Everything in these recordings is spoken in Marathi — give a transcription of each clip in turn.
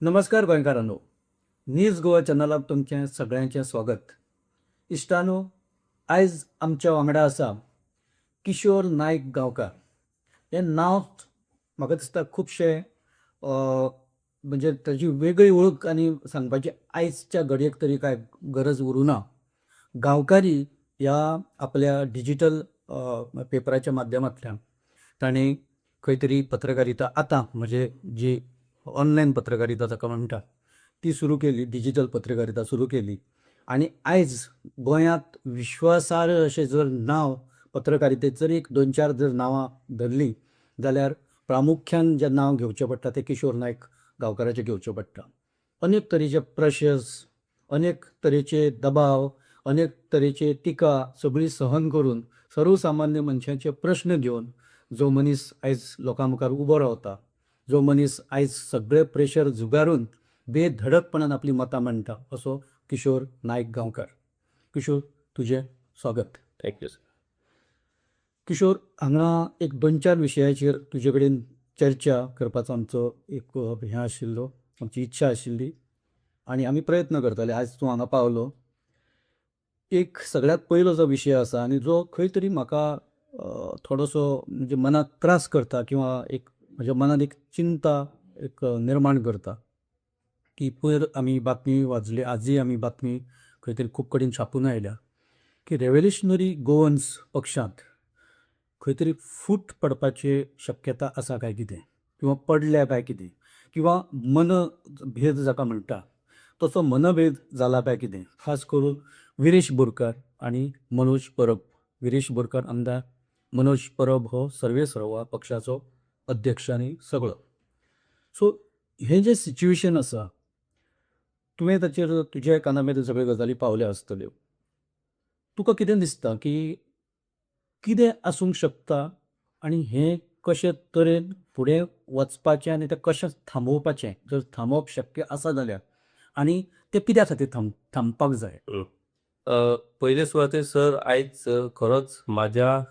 नमस्कार गोंयकारांनो. न्यूज गोवा चॅनलाक तुमचें सगळ्यांचें स्वागत. इश्टानो, आयज आमच्या वांगडा आसा किशोर नायक गांवकार. हें नांव म्हाका दिसता खुबशे म्हणजे ताची वेगळी वळख आनी सांगपाची आयजच्या घडयेक तरी कांय गरज उरूं ना. गांवकारी ह्या आपल्या डिजिटल पेपराच्या माध्यमांतल्यान ताणें खंय तरी पत्रकारिता आतां म्हणजे जी ऑनलायन पत्रकारिता ताका म्हणटा ती सुरू केली, डिजिटल पत्रकारिता सुरू केली. आनी आयज गोंयांत विश्वासार्ह अशें जर नांव पत्रकारितेचें जर एक 2-4 जर नांवां धरलीं जाल्यार प्रामुख्यान जें नांव घेवचें पडटा तें किशोर नायक गांवकाराचें घेवचें पडटा. अनेक तरेचे प्रशस, अनेक तरेचे दबाव, अनेक तरेचे टिका सगळी सहन करून सर्वसामान्य मनशाचे प्रश्न घेवन जो मनीस आयज लोकां मुखार उबो रावता, जो मनीस आयज सगळे प्रेशर झुगारून बेधडकपणान आपली मतां मांडटा, असो किशोर नायक गांवकार. किशोर, तुजें स्वागत. Thank you sir. किशोर, हांगा एक 2-4 विशयाचेर तुजे कडेन चर्चा करपाचो आमचो एक हें आशिल्लो, आमची इच्छा आशिल्ली आनी आमी प्रयत्न करतले. आयज तूं हांगा पावलो. एक सगळ्यात पयलो जो विशय आसा आनी जो खंय तरी म्हाका थोडोसो म्हणजे मनाक त्रास करता किंवा एक म्हज्या मनात एक चिंता एक निर्माण करता की पयर आमी बातमी वाचली, आजय आमी बातमी खंय तरी खूब कडेन छापून आयल्या की रेव्होल्युशनरी गोवन्स पक्षांत खंय तरी फूट पडपाची शक्यता आसा काय कितें, किंवा पडल्या काय कितें, किंवा मनभेद जाका म्हणटा तसो मनभेद जाला काय कितें. खास करून विरेश बोरकार आनी मनोज परब. विरेश बोरकार आमदार, मनोज परब हो सर्वेसर्वा पक्षाचो अध्यक्ष आनी सगळो. सो हें जें सिच्युएशन आसा, तुवें ताचेर तुज्या काना मेरेन सगळ्यो गजाली पावल्या आसतल्यो. तुका कितें दिसता की कितें आसूंक शकता आनी हें कशे तरेन फुडें वचपाचें आनी तें कशें थांबोवपाचें, जर थांबोवप शक्य आसा जाल्यार, आनी तें कित्या खातीर थांबपाक जाय? पयले सुवातेर सर, आयज खरोच म्हाज्या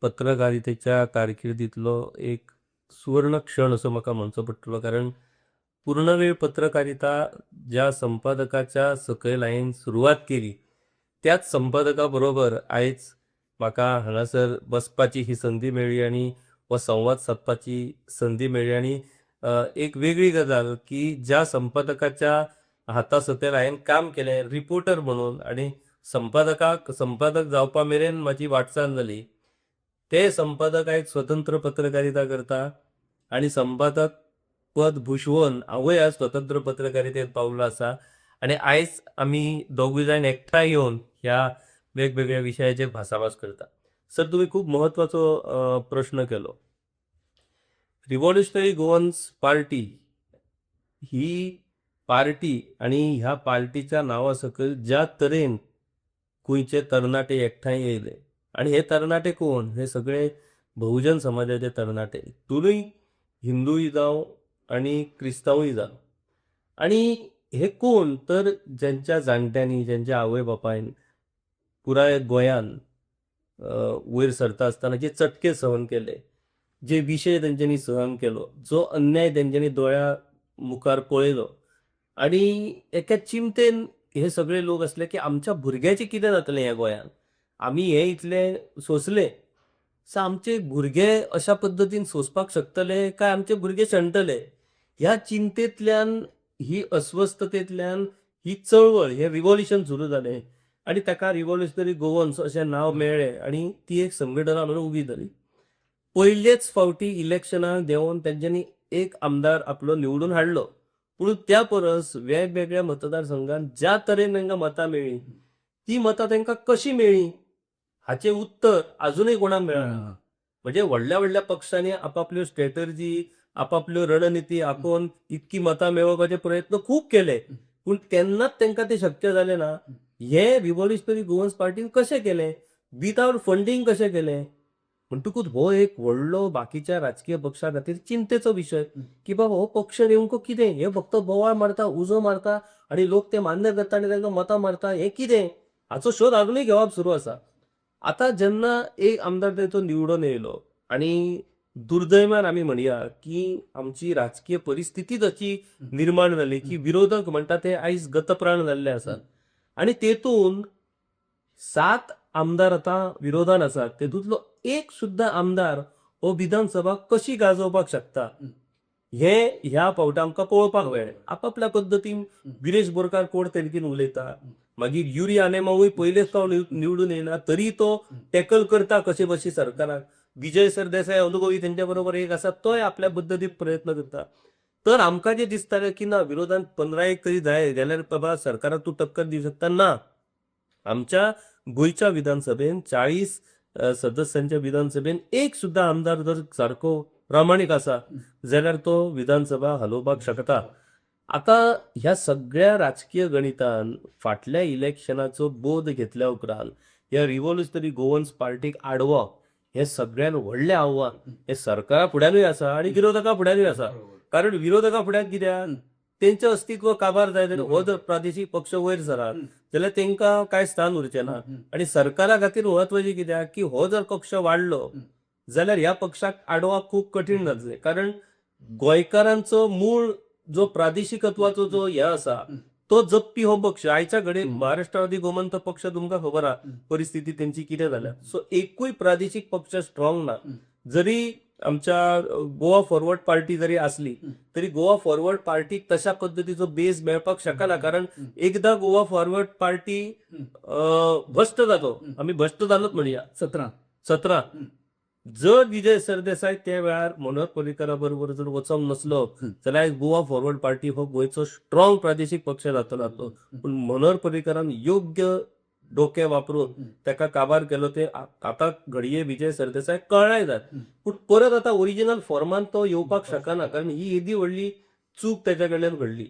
पत्रकारितेच्या कारकिर्दीतलो एक सुवर्ण क्षण असो म्हाका म्हणचो पडटलो. कारण पूर्णवेळ पत्रकारिता ज्या संपादकाच्या सकयल हांवें सुरवात केली, त्याच संपादका बरोबर आयज म्हाका हांगासर बसपाची ही संदी मेळ्ळी आनी हो संवाद सादपाची संदी मेळ्ळी. आनी एक वेगळी गजाल की ज्या संपादकाच्या हाता सकयल हांवें काम केलें रिपोर्टर म्हणून, आनी संपादक जावपा मेरेन म्हाजी वाटचाल जाली, ते संपादक आयज स्वतंत्र पत्रकारिता करता आनी संपादक पद भुशवून हांवूय आज स्वतंत्र पत्रकारितेत पावलो आसा. आनी आयज आमी दोगूय जाण एकठांय येवन ह्या वेगवेगळ्या विशयाचेर भासाभास करता. सर, तुम्ही खूब महत्वाचो प्रश्न केलो. रिव्होल्युशनरी गोवन्स पार्टी ही पार्टी आनी ह्या पार्टीच्या नांवा सकयल ज्या तरेन गोंयचे तरणाटे एकठांय येयले, आनी हे तरणाटे कोण? हे सगळे बहुजन समाजाचे तरणाटे, दोनूय हिंदूय जावं आनी क्रिस्तांवूय जावं. आनी हे कोण? तर ज्यांच्या जाणट्यांनी, ज्यांच्या आवय बापायन पुराय गोंयान वयर सरता आसतना जे चटके सहन केले, जे विशय तेंच्यांनी सहन केलो, जो अन्याय तेंच्यांनी दोळ्या मुखार पळयलो, आनी एका चिंतेन हे सगळे लोक असले की आमच्या भुरग्याचें कितें जातलें ह्या गोंयान, आमी हे इतले सोंसले, सो आमचे भुरगे अशा पद्दतीन सोंसपाक शकतले काय आमचे भुरगे शेणटले, ह्या चिंतेंतल्यान, ही अस्वस्थतेंतल्यान ही चळवळ, हे रिव्होल्युशन सुरू जालें. आनी ताका रिव्होल्युशनरी गोवन्स अशें नांव मेळ्ळें आनी ती एक संघटना म्हणून उबी जाली. पयलेच फावटी इलेक्शनाक देंवन तेंच्यांनी एक आमदार आपलो निवडून हाडलो, पूण त्या परस वेगवेगळ्या मतदारसंघात ज्या तरेन तांकां मतां मेळ्ळी, ती मतां तांकां कशी मेळ्ळी हाचें उत्तर अजूनय कोणाक मेळना. म्हणजे व्हडल्या व्हडल्या पक्षांनी आपापल्यो स्ट्रॅटर्जी, आपापल्यो रणनिती आखून इतकी मतां मेळोवपाचे प्रयत्न खूब केले, पूण तेन्नाच तांकां ते शक्य जालें ना. हे रिव्होल्युशनरी गोवन्स पार्टीन कशें केलें? विथआउट फंडींग कशें केलें? म्हणटकूच हो एक व्हडलो बाकीच्या राजकीय पक्षां खातीर चिंतेचो विशय की बाबा हो पक्ष नेमको कितें? हे फक्त बोवाळ मारता, उजो मारता आनी लोक ते मान्य करता आनी तांकां मतां मारता, हें कितें? हाचो शोध अजूनय घेवप सुरू आसा. आतां जेन्ना एक आमदार थंयचो निवडून येयलो आनी दुर्दैवान आम्ही म्हणूया की आमची राजकीय परिस्थितीच अशी निर्माण जाली की विरोधक म्हणटा ते आयज गतप्राण जाल्ले आसात आणि तेतून 7 आमदार आता विरोधान आसात तेतूंतलो एक सुद्धा आमदार हो विधानसभा कशी गाजोवपाक शकता हे ह्या फावटी आमकां पळोवपाक मेळ्ळें. आपापल्या पद्दतीन गिरीश बोरकार कोण तरेकीन उलयता, मागीर युरी आनेमाऊय पयलेच फावट निवडून येयला तरी तो टॅकल करता कशे बशे सरकाराक. विजय सरदेसाय अनुभवी तेंच्या बरोबर एक आसा तोय आपल्या पद्दतीन प्रयत्न करता. तर आमकां जे दिसतालें की ना विरोधान 15 एक तरी जाय जाल्यार बाबा सरकाराक तूं टक्कर दिवं शकता ना. आमच्या गोंयच्या विधानसभेन 40 सदस्यांच्या विधानसभेन एक सुद्धा आमदार जर सारको प्रामाणीक आसा जाल्यार तो विधानसभा हलोवपाक शकता. आता ह्या सगळ्या राजकीय गणितान फाटल्या इलेक्शनाचो बोध घेतल्या उपरांत ह्या रिव्होल्युशनरी गोवन्स पार्टीक आडवप हे सगळ्यात व्हडलें आव्हान हे सरकारा फुड्यानूय आसा आणि विरोधकां फुड्यानूय आसा. कारण विरोधकां फुड्यान कित्याक तेंचें अस्तित्व काबार जाय जाल्यार हो जर प्रादेशीक पक्ष वयर सरत जाल्यार तेंकां कांय स्थान उरचें ना. आणि सरकारा खातीर म्हत्वाचें कित्याक की हो जर पक्ष वाडलो जाल्यार ह्या पक्षाक आडोवप खूब कठीण जातलें. कारण गोंयकारांचो मूळ जो प्रादेशिकत्वाचो जो हे आसा तो जपपी हो पक्ष आयच्या घडीत महाराष्ट्रवादी गोमंतक पक्ष तुमकां खबर आहा परिस्थिती तेंची कितें जाल्या. सो एकूय प्रादेशीक पक्ष स्ट्रॉंग ना. जरी आमच्या गोवा फॉरवर्ड पार्टी जरी असली तरी गोवा फॉरवर्ड पार्टीक तशा पद्धतीचो बेस मेळपाक शकना. कारण एकदा गोवा फॉरवर्ड पार्टी भ्रष्ट जातो, आम्ही भ्रष्ट जालोच म्हणया 17 जर विजय सरदेसाय त्या वेळार मनोहर पर्रीकरा बरोबर जर वचोंक नसलो जाल्यार गोवा फॉरवर्ड पार्टी हो गोंयचो स्ट्रॉंग प्रादेशीक पक्ष जातलो. पूण मनोहर पर्रीकरान योग्य डोके वापरून ताका काबार केलो ते आता घडये विजय सरदेसाय कळ्ळाय जात. पूण परत आता ओरिजिनल फॉर्मान तो येवपाक शकना कारण ही येदी व्हडली चूक त्याच्या कडल्यान घडली.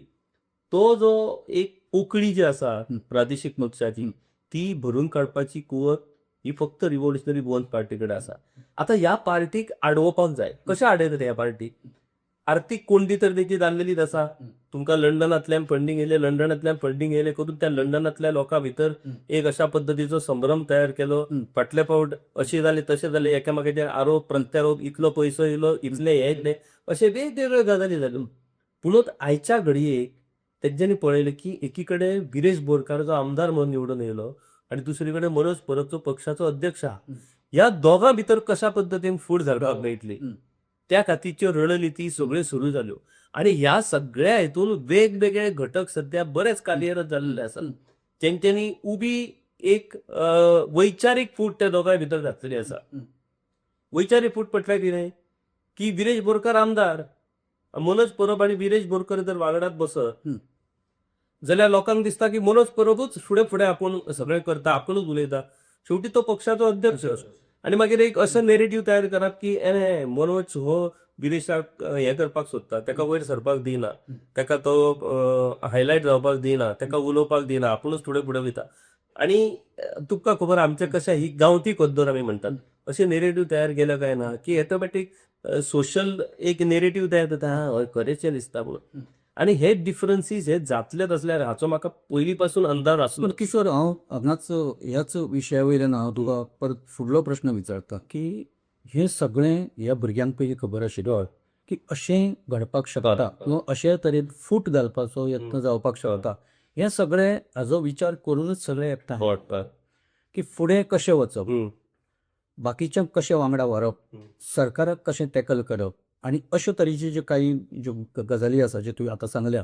तो जो एक पोकळी जी आसा प्रादेशीक पक्षाची ती भरून काडपाची कुवत ही फक्त रिव्होल्युशनरी गोवन्स पार्टी कडेन आसा. आता ह्या पार्टीक आडवोवपाक जाय. कशें आडयतात ह्या पार्टीक? आर्थीक कोंडी तर तेची जाल्लेलीच आसा. तुमकां लंडनांतल्यान फंडींग येयलें करून त्या लंडनांतल्या लोकां भितर एक अशा पद्दतीचो संभ्रम तयार केलो. फाटले फावट अशें जालें तशें जालें एकामेकाचे आरोप प्रत्यारोप इतलो पयसो येयलो इतले हे येतले अशे वेगवेगळ्यो गजाली जाल्यो. पुणूच आयच्या घडयेक तेंच्यांनी पळयलें की एकीकडे गिरीश बोरकार जो आमदार म्हणून निवडून येयलो आणि दुसरीकडे मनोज परब जो पक्षाचो अध्यक्ष आहा. ह्या दोगां भितर कशा पद्दतीन फूट घालपाक मेळटली त्या खातीरच्यो रणनिती सगळ्यो सुरू जाल्यो. आणि ह्या सगळ्या हेतून वेगवेगळे घटक सध्या बरेच कार्यरत जाल्ले आसात. तेंच्यांनी उबी एक वैचारीक फूट त्या दोगांय भितर घातलेली आसा. वैचारीक फूट म्हटल्यार कितें की गिरीश बोरकार आमदार मनोज परब आणि गिरीश बोरकार जर वांगडात बसत जाल्यार लोकांक दिसता की मनोज परबूच फुडें फुडें आपूण सगळें करता आपुणूच उलयता. शेवटी तो पक्षाचो अध्यक्ष आणि मागीर एक असो नेरेटिव्ह तयार करप की मनोज हो गिरीशाक हे करपाक सोदता ताका वयर सरपाक दिना ताका तो हायलायट जावपाक दिना ताका उलोवपाक दिना आपुणूच फुडें फुडें वयता. आणि तुमकां खबर आमचें कशें ही गांवठी पद्दत आमी म्हणटात अशें नेरेटिव्ह तयार केलं काय ना की ऑटोमॅटीक सोशल एक नेरेटिव्ह तयार जाता हय खरेंचें दिसता म्हणून. आणि हे डिफरन्सीस हे जातलेच असल्यार हाचो म्हाका पयलीं पासून अंदाज आसलो. पण किशोर हांव हांगाच ह्याच विशया वयल्यान हांव तुका परत फुडलो प्रश्न विचारता की हे सगळें ह्या भुरग्यांक पयलीं खबर आशिल्लो की अशें घडपाक शकता किंवा अशे तरेन फूट घालपाचो यत्न जावपाक शकता. हे सगळे हाजो विचार करूनच सगळे एकठांय की फुडें कशें वचप, बाकीच्यांक कशें वांगडा व्हरप, सरकाराक कशें टॅकल करप आणि अशे तरेचे जे काही ज्यो गजाली आसा जे तुवें आतां सांगल्या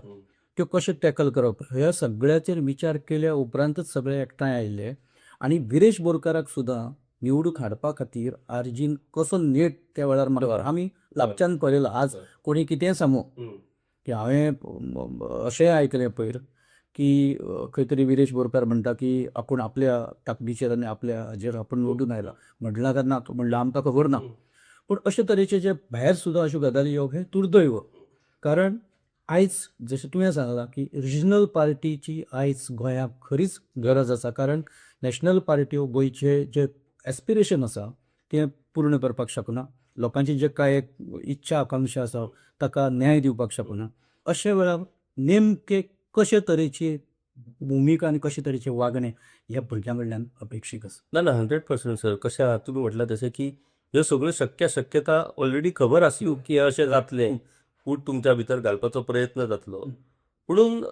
त्यो कशें टॅकल करप ह्या सगळ्याचेर विचार केल्या उपरांतच सगळे एकठांय आयिल्ले. आणि गिरीश बोरकाराक सुद्दां निवडूक हाडपा खातीर आर्जीन कसो नेट त्या वेळार मारलो आमी लागच्यान पळयला. आज कोणी कितेंय सांगू की हांवें अशें आयकलें पयर की खंय तरी गिरीश बोरकार म्हणटा की आपूण आपल्या ताकदीचेर आनी आपल्या हाजेर आपूण निवडून आयला. म्हटला काय ना तो म्हणला आमकां खबर ना. पूण अशे तरेचे जे भायर सुद्दां अश्यो गजाली येवप हें दुर्दैव. कारण आयज जशें तुवें सांगलां की रिजनल पार्टीची आयज गोंयाक खरीच गरज आसा. कारण नॅशनल पार्ट्यो गोंयचे जे एस्पिरेशन आसा तें पूर्ण करपाक शकना. लोकांची जे कांय इच्छा आकांक्षा आसा ताका न्याय दिवपाक शकना. अशे वेळार नेमके कशे तरेची भुमिका आनी कशे तरेचे वागणें ह्या भुरग्यां कडल्यान अपेक्षीत आसा. ना 100% सर कशें आहा तुमी म्हटलां तशें की ह्यो सगळ्यो शक्यता ऑलरेडी खबर आसल्यो की हे अशें जातलें. फूट तुमच्या भितर घालपाचो प्रयत्न जातलो. म्हणून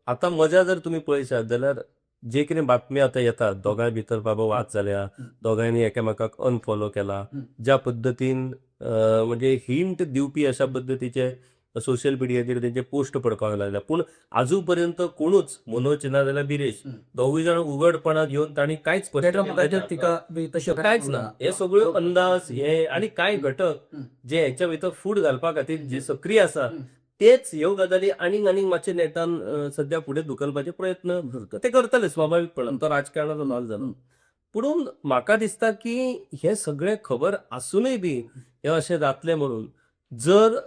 आतां मजा जर तुमी पळयशात जाल्यार जे कितें बातमी आतां येतात, दोगांय भितर बाबा वाद जाल्या, दोगांयनी एकामेकाक अनफॉलो केला, ज्या पद्दतीन म्हणजे हिंट दिवपी अशा पद्दतीचे सोशल मिडियाचेर तेंचे पोस्ट पडपाक लागल्या. पूण आजू पर्यंत कोणूच मनोज ना जाल्यार बिरेश दोगूय जाण उघडपणां घेवन तांणी कांयच स्पश्ट मुखाचेर टिका बी तशें कांयच ना. हे सगळ्यो अंदाज हे आनी कांय घटक जे हेच्या भितर फूट घालपा खातीर जे सक्रीय आसा तेच ह्यो गजाली आनीक मातशे नेटान सध्या फुडें धुकलपाचे प्रयत्न ते करतले स्वाभावीकपणान. तो राजकारणाचो भाग जालो. पुणून म्हाका दिसता की हे सगळे खबर आसुनूय बी हे अशें जातलें म्हणून जर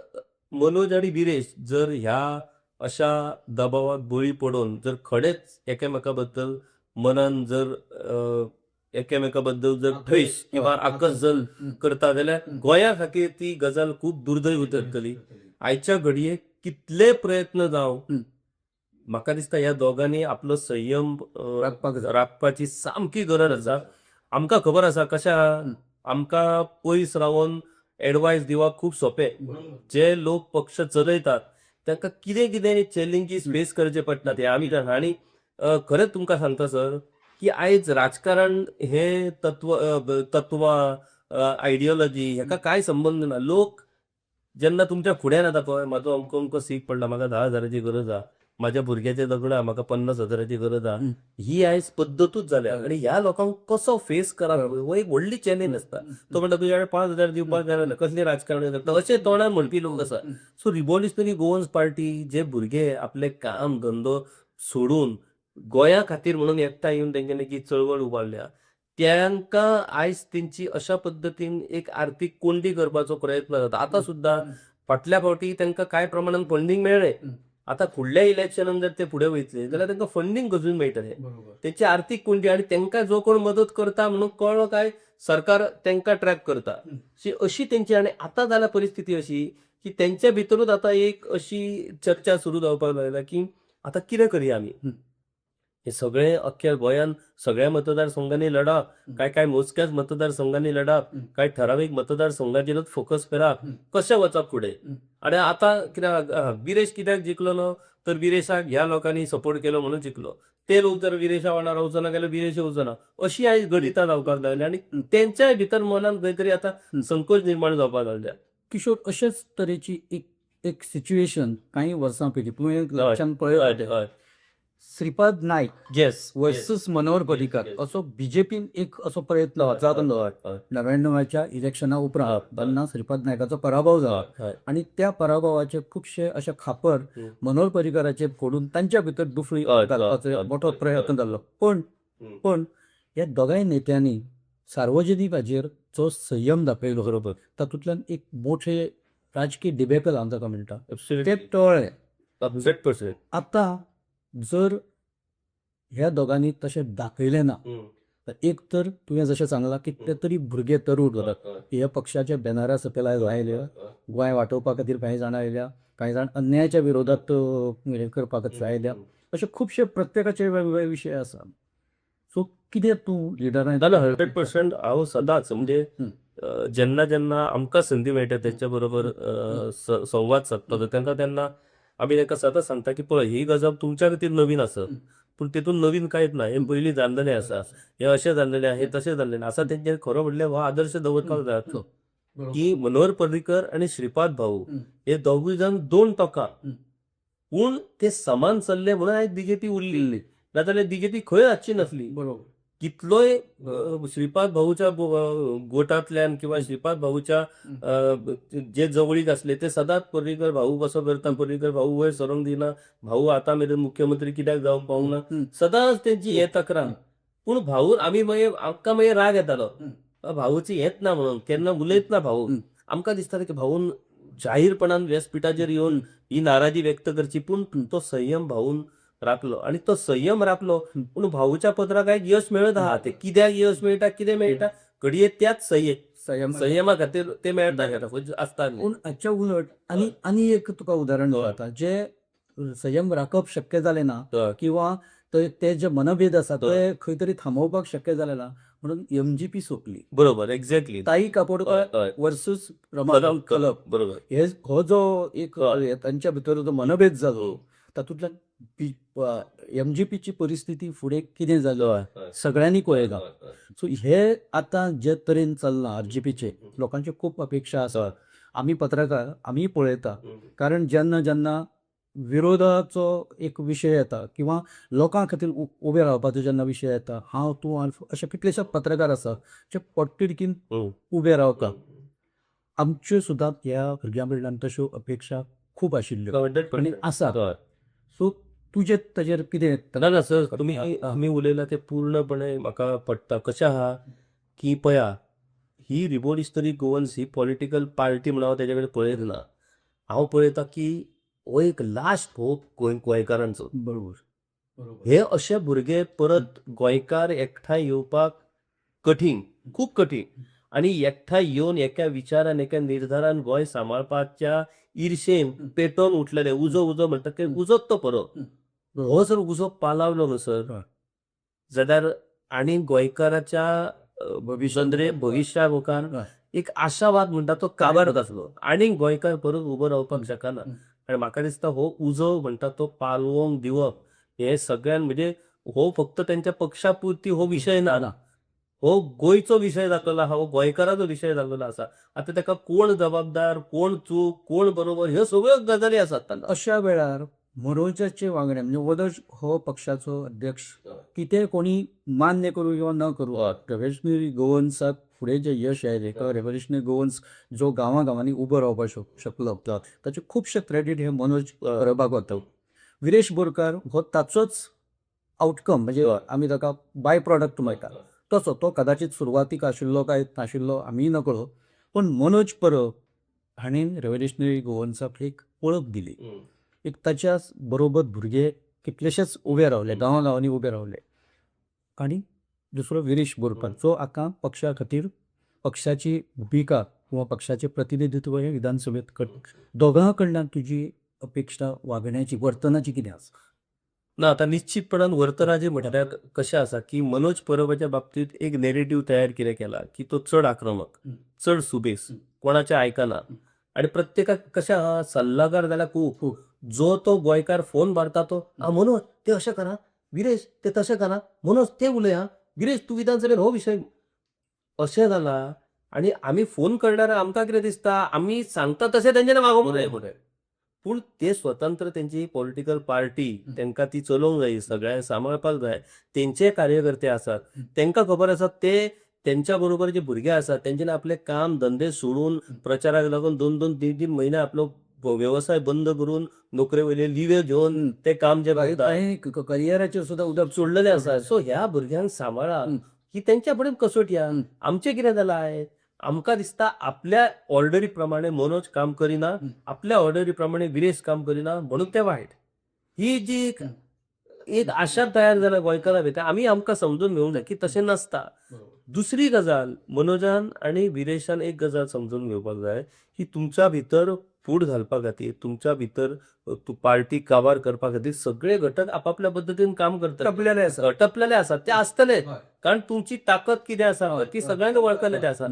मनोज आनी बिरेश जर ह्या अशा दबावाक बळी पडोवन जर खडेच एकामेका बद्दल मनान जर एकामेका बद्दल जर द्वेष किंवा आकस करता जाल्यार गोंया खातीर ती गजाल खूब दुर्दैव ठरतली. आयच्या घडयेक कितले प्रयत्न जावं म्हाका दिसता ह्या दोगांनी आपलो संयम राखपाची सामकी गरज आसा. आमकां खबर आसा कशें आहा, आमकां पयस रावन एडवायस दिवप खूब सोंपें. जे लोक पक्ष चलयतात तांकां कितें कितें चॅलेंजीस फेस करचे पडटात हे आमी जाणा. आनी खरेंच तुमकां सांगता सर की आयज राजकारण हे तत्वां आयडियोलॉजी हेका कांय संबंद ना. लोक जेन्ना तुमच्या फुड्यान येता पळय, म्हाजो अमको सीख पडला, म्हाका 10,000ची गरज आहा, म्हाज्या भुरग्याचे लग्न म्हाका 50,000ची गरज आहा, ही आयज पद्दतूच जाल्या. आनी ह्या लोकांक कसो फेस करप हो एक व्हडली चॅलेंज आसता. तो म्हणटा तुज्या 5,000 दिवपाक जाय, कसली राजकारण करता अशें तोंडार म्हणपी लोक आसा. सो रिव्हॉल्युशनरी गोवन्स पार्टी जे भुरगे आपले काम धंदो सोडून गोंया खातीर म्हणून एकठांय येवन तेंच्यांनी जी चळवळ उबारल्या त्यांकां आयज तेंची अशा पद्दतीन एक आर्थीक कोंडी करपाचो प्रयत्न जाता. आतां सुद्दां फाटल्या फावटी तांकां कांय प्रमाणात फंडींग मेळ्ळें. आतां फुडल्या इलेक्शनान जर ते फुडें वयतले जाल्यार तांकां फंडींग खंयसून मेळटलें. तेंची आर्थीक कोंडी आनी तांकां जो कोण मदत करता म्हणून कळ्ळो काय सरकार तांकां ट्रॅक करता अशी तेंची. आनी आतां जाल्या परिस्थिती अशी की तेंच्या भितरूच आतां एक अशी चर्चा सुरू जावपाक लागल्या की आतां कितें करया आमी. हे सगळे अख्ख्या गोंयान सगळ्या मतदारसंघांनी लढा काय मोजक्याच मतदारसंघांनी लढा, काय ठरावीक मतदारसंघाचेरच फोकस करा, कशें वचप फुडें. आनी आतां कित्याक बिरेश कित्याक जिखलो तर बिरेशाक ह्या लोकांनी सपोर्ट केलो म्हणून जिखलो, ते लोक जर बिरेशा वांगडा रावचो ना जाल्यार बिरेश येवचो ना अशी आयज गणितां जावपाक लागली. आनी तेंच्याय भितर मनान खंय तरी आतां संकोच निर्माण जावपाक लागल्या. किशोर, अशेच तरेची एक सिच्युएशन काही वर्सां पयलीं तुवें लक्षांत पळयलां, श्रीपाद नायक येस वर्सेस मनोहर पर्रीकर असो बीजेपीन एक असो प्रयत्न जातलो 99च्या इलेक्शना उपरांत, तेन्ना श्रीपाद नायकाचो पराभव जाला आणि त्या पराभवाचे खुबशे अशे खापर मनोहर पर्रीकराचे फोडून तांच्या भितर दुफळी घालपाचो मोठो प्रयत्न जाल्लो. पण ह्या दोगांय नेत्यांनी सार्वजनीक हाजेर जो संयम दाखयलो बरोबर, तातूंतल्यान एक मोठे राजकीय डिबेकल हांव ताका म्हणटा ते टळ्ळे. 100%. आतां जर ह्या दोगांनी तशें दाखयलें ना तर एक तर तुवें जशें सांगलां कितले तरी भुरगे तरूण जातात ह्या पक्षाच्या बॅनरा सकयल आयज आयल्या, गोंय वांटोवपा खातीर कांय जाण आयल्या, कांय जाण अन्यायाच्या विरोधात हें करपा खातीर आयल्या. अशे खुबशे प्रत्येकाचे वेगवेगळे विशय आसा. सो कितें तूं लिडरान जाल्यार 100% हांव सदांच म्हणजे जेन्ना जेन्ना आमकां संदी मेळटा तेच्या बरोबर संवाद सादपाचो तेन्ना आमी ताका सदांच सांगता की पळय ही गजाल तुमच्या खातीर नवीन आसा, पूण तितून नवीन कांयच ना, हे पयलीं जाल्लेलें आसा, हे अशें जाल्लेलें आसा, हे तशें जाल्लेलें आसा. तेंचेर खरो म्हणल्यार हो आदर्श दवरपाक जाय की मनोहर पर्रीकर आनी श्रीपाद भाऊ हे दोगूय जाण दोन तोंकां, पूण ते समान चल्ले म्हणून आयज बीजेपी उरली, नाजाल्यार बीजेपी खंय आसची नासली. बरोबर कितलोय श्रीपाद भाऊच्या गोटांतल्यान किंवा श्रीपाद भाऊच्या जे जवळीक असले ते सदांच पर्रीकर भाऊ कसो करता, पर्रीकर भाऊ वयर सरोंक दिना, भाऊ आतां मेरेन मुख्यमंत्री कित्याक जावंक पावूंक ना, सदांच तेंची हे तक्रार. पूण भाऊ आमकां मागीर राग येतालो भाऊची हेंच ना म्हणून, केन्ना उलयत ना भाऊ. आमकां दिसतालें की भाऊन जाहीरपणान व्यासपिठाचेर येवन ही नाराजी व्यक्त करची, पूण तो संयम भाऊन राखलो आणि तो संयम राखलो. पूण भाऊच्या पत्राक यश मेळत आहा, ते कित्याक यश मेळटा, कितें मेळटा, घडये त्याच संयमा खातीर ते मेळटा आसता. पूण हाच्या उलट आनी एक तुका उदाहरण जाता जे संयम राखप शक्य जालें ना किंवा तर ते जे मनभेद आसा हय. ते खंय तरी थांबोवपाक शक्य जालें ना म्हणून MGP सोंपली. बरोबर, एक्झॅक्टली. ताई काकोडकर हय. वर्सूस रमाकांत खलप बरोबर. हो जो एक हय. तांच्या भितर जो मनभेद जालो हं. तातूंतल्यान MGPची परिस्थिती फुडें कितें जाली हय. सगळ्यांनी पळयलां. हय. हय. सो हे आतां जे तरेन चल्लां RGPचे लोकांच्यो खूब अपेक्षा आसा. हय. आमी पत्रकार आमी पळयता हं. कारण जेन्ना जेन्ना विरोधाचो एक विशय येता किंवा लोकां खातीर उबे रावपाचो जेन्ना विशय येता तूं अशे कितलेशे पत्रकार आसा जे पोटतिडकीन हं. उबे रावता. आमच्यो सुद्दां ह्या भुरग्यां कडल्यान तश्यो अपेक्षा खूब आशिल्ल्यो 100%. आनी आसा. हय. सो तुजें ताजेर कितें ना सर, तुम्ही उलयला ते पूर्णपणे म्हाका पटता. कशें आहा की पळया, ही रिव्होल्युशनरी गोवन्स ही पॉलिटिकल पार्टी म्हणून हांव तेजे कडेन पळयत ना. हांव पळयता की हो एक लास्ट होप गोंयकारांचो. बरोबर हे अशे भुरगे परत गोंयकार एकठांय येवपाक कठीण, खूब कठीण. आणि एकठांय येवन एका विचारान एका निर्धारान गोंय सांबाळपाच्या ईर्शेन पेटोवन उठलेले. उजो म्हणटा ते उजोच तो परत. हो जर उजो पालावलो न्हू सर, हय. जाल्यार आनी गोंयकाराच्या भविश्या मुखार एक आशावाद म्हणटा तो काबार जातलो. आनी गोंयकार परत उबो रावपाक शकना. आनी म्हाका दिसता हो उजो म्हणटा तो पालवोंक दिवप हे सगळ्यान म्हणजे हो फक्त तेंच्या पक्षा पुरती हो विशय ना. हो गोंयचो विशय जातलो आहा, हो गोंयकाराचो विशय जाल्लो आसा. आतां ताका कोण जबाबदार, कोण चूक, कोण बरोबर ह्यो सगळ्यो गजाली आसात ताका. अशा वेळार मनोजाचे वांगड्या म्हणजे मनोज हो पक्षाचो अध्यक्ष कितें कोणी मान्य करूं किंवा न करूं रेव्होल्युशनरी गोवन्साक फुडें जे यश आयलें किंवा रेव्होल्युशनरी गोवन्स जो गांवांनी उबो रावपाक शकलो ताचे खुबशे क्रेडीट हे मनोज प्रभाग वता. विरेश बोरकार हो ताचोच आउटकम म्हणजे आमी ताका बाय प्रॉडक्ट म्हणटा तसो तो कदाचित सुरवातीक आशिल्लो काय नाशिल्लो आमी नकळो. पण मनोज परब हाणें रेव्होल्युशनरी गोवन्साक एक वळख दिली. एक ताच्या बरोबर भुरगे कितलेशेच उबे रावले, गांवांनी उबे रावले. आनी दुसरो विरेश बोरकार जो आतां पक्षा खातीर पक्षाची भुमिका किंवा पक्षाचें प्रतिनिधित्व हे विधानसभेत करता. दोगां कडल्यान तुजी अपेक्षा वागण्याची वर्तनाची कितें आसा? ना आतां निश्चितपणान वर्तनाचें म्हटल्यार कशें आसा की मनोज परबाच्या बाबतींत एक नेरेटिव्ह तयार कितें केला की तो चड आक्रमक, चड सुबेस, कोणाचें आयकना. आनी प्रत्येकाक कशें आहा सल्लागार जाल्यार खूब. जो तो गोंयकार फोन मारता तो मनोज ते अशें करा, विरेश ते तशें करा, मनोज ते उलय हा, विरेश तूं विधानसभेत हो विशय अशें जालां. आनी आमी फोन करल्यार आमकां कितें दिसता आमी सांगता तशें तेंच्यांनी वागोवंक जाय म्हणून. पूण ते स्वतंत्र तेंची पॉलिटिकल पार्टी तांकां ती चलोवंक जाय, सगळ्यांक सांबाळपाक जाय. तेंचे कार्यकर्ते आसात, तांकां खबर आसा ते तेंच्या बरोबर जे भुरगे आसात तेंच्यांनी आपले काम धंदे सोडून प्रचाराक लागून 2-2, 3-3 म्हयने आपलो व्यवसाय बंद करून नोकरे वयले लिवे घेवन ते काम जे करतात करियराचेर सुद्दां उदक सोडलेले आसा. सो ह्या भुरग्यांक सांबाळा ही तेंच्या फुडें कसोटी आहा. आमचें कितें जालां आयज आमकां दिसता आपल्या ऑर्डरी प्रमाणे मनोज काम करिना, आपल्या ऑर्डरी प्रमाणे विरेश काम करिना म्हणून ते वायट. ही जी एक आशा तयार जाल्या गोंयकारां भितर आमकां समजून घेवंक जाय की तशें नासता. दुसरी गजाल मनोजान आनी विरेशान एक गजाल समजून घेवपाक जाय की तुमच्या भितर फूट घालपा खातीर, तुमच्या भितर पार्टी काबार करपा खातीर सगळे घटक आपापल्या पद्दतीन काम करतात. टपलेले आसात ते आसतले. कारण तुमची ताकद कितें आसा ती सगळ्यांक वळखलेली आसा.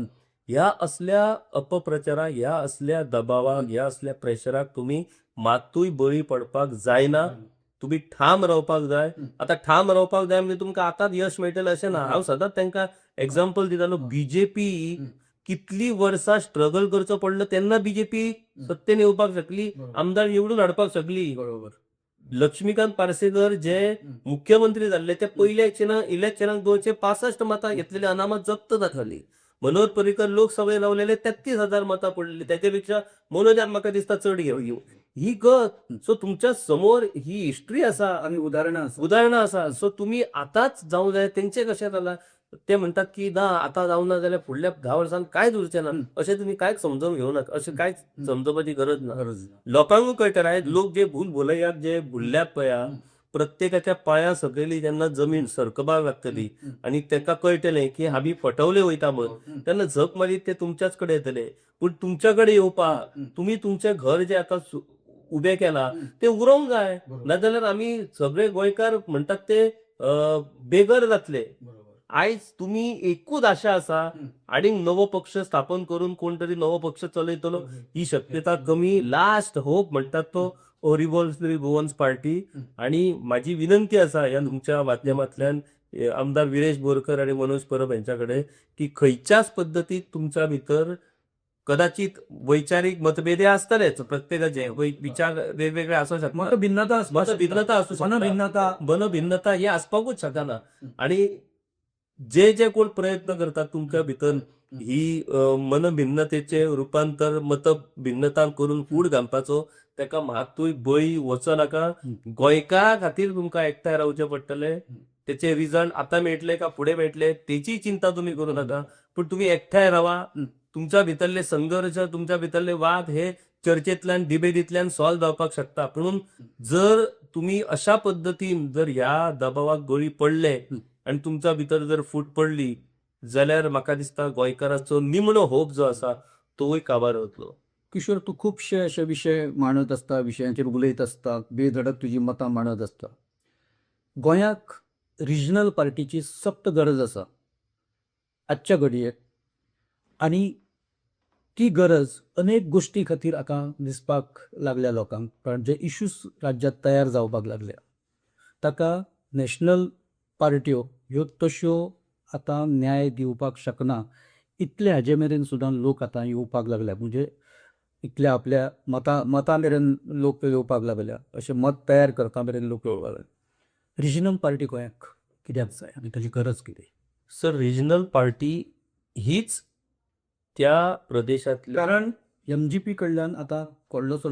ह्या असल्या अपप्रचाराक, ह्या असल्या दबावाक, ह्या असल्या प्रेशराक तुमी मातूय बळी पडपाक जायना. तुम्ही ठाम रावपाक जाय. आतां ठाम रावपाक जाय म्हणजे तुमकां आतांच यश मेळटलें अशें ना. हांव सदांच तांकां एग्जांपल दितालो. बीजेपी कितली वर्सां स्ट्रगल करचो पडलो तेन्ना बीजेपी सत्तेन येवपाक शकली, आमदार निवडून हाडपाक शकली. लक्ष्मीकांत पार्सेकर जे मुख्यमंत्री जाल्ले ते पयल्या इलेक्शनाक 265 मतां घेतलेली अनामत जप्त जाताली. मनोहर पर्रीकर लोकसभेत रावलेले 33,000 मतां पडलेली. त्याच्यापेक्षा मनोजान म्हाका दिसता चड घेवं ही गत. सो तुमच्या समोर ही हिस्ट्री आसा आनी उदाहरणां आसा. सो तुम्ही आतांच जावं जाय. तेंचे कशें जालां ते म्हणटात की ना आतां जावं ना जाल्यार फुडल्या 10 वर्सांन कांयच उरचें ना. अशें तुमी कांयच समजून घेवं नाका. अशें कांयच समजपाची गरज ना. लोकांकूय कळटा आयज लोक जे भुलभुलैयाक जे भुल्ल्यात पळया प्रत्येकाच्या पांया सकयली जेन्ना जमीन सरकपाक लागतली आनी ताका कळटलें की आमी फटवले वयता म्हणून तेन्ना झक मारीत ते तुमच्याच कडेन येतले. पूण तुमच्या कडेन येवपाक तुमी तुमचें घर जें आतां उभे केला ते उरोंक जाय, नाजाल्यार आमी सगळे गोंयकार म्हणटात ते बेगर जातले. आयज तुम्ही एकूच आशा आसा आनीक नवो पक्ष स्थापन करून कोण तरी नवो पक्ष चलयतलो ही शक्यता कमी. लास्ट होप म्हणटात तो रिव्हॉल्युशनरी गोवन्स पार्टी. आणि माझी विनंती आसा ह्या तुमच्या माध्यमांतल्यान आमदार विरेश बोरकर आणि मनोज परब यांच्याकडे की खंयच्याच पद्दतीत तुमच्या भितर कदाचित वैचारिक मतभेदे असतलेच, प्रत्येकाचे विचार वेगवेगळे असू शकतात, मतभिन्नता मतभिन्नता असू शकतात, मनभिन्नता मनभिन्नता हे आसपाकूच शकना. आणि जे कोण प्रयत्न करतात तुमच्या भितर ही मनभिन्नतेचे रूपांतर मतभिन्नता करून फूड घालपाचो, तेका मातूय बळी वचो नाका. गोंयकार खातीर तुमकां एकठांय रावचें पडटलें. त्याचे रिझल्ट आता मेळटले का फुडें मेळटले तेची चिंता तुम्ही करू नका, पण तुम्ही एकठांय रावा. तुमच्या भितरले संघर्ष, तुमच्या भितरले वाद हे चर्चेतल्यान डिबेटींतल्यान सॉल्व जावपाक शकता. म्हणून जर तुम्ही अशा पद्दतीन जर ह्या दबावाक बळी पडले आणि तुमच्या भितर जर फूट पडली जाल्यार म्हाका दिसता गोंयकाराचो निमणो होप जो आसा तोय काबार वतलो. किशोर, तू खूपशे असे विषय मांडत असता, विशयांचेर उलयत असता, बेधडक तुजी मतां मांडत असता. गोंयाक रिजनल पार्टीची सक्त गरज आसा आजच्या घडयेक, आनी ती गरज अनेक गोष्टी खातीर आका दिसपाक लागल्या लोकांक. कारण जे इश्यूज राज्यांत तयार जावपाक लागल्या ताका नॅशनल पार्ट्यो ह्यो तश्यो आतां न्याय दिवपाक शकना इतले हाजे मेरेन सुद्दां लोक आतां येवपाक लागल्या. म्हणजे इतल्या आपल्या मतां मेरेन लोक येवपाक लागल्या, अशें मत तयार करता मेरेन लोक येवपाक लागले. रिजनल पार्टी गोंयाक कित्याक जाय आनी ताची गरज कितें? सर, रिजनल पार्टी हीच त्या प्रदेशातल्या, कारण MGP कडल्यान आतां व्हडलोसो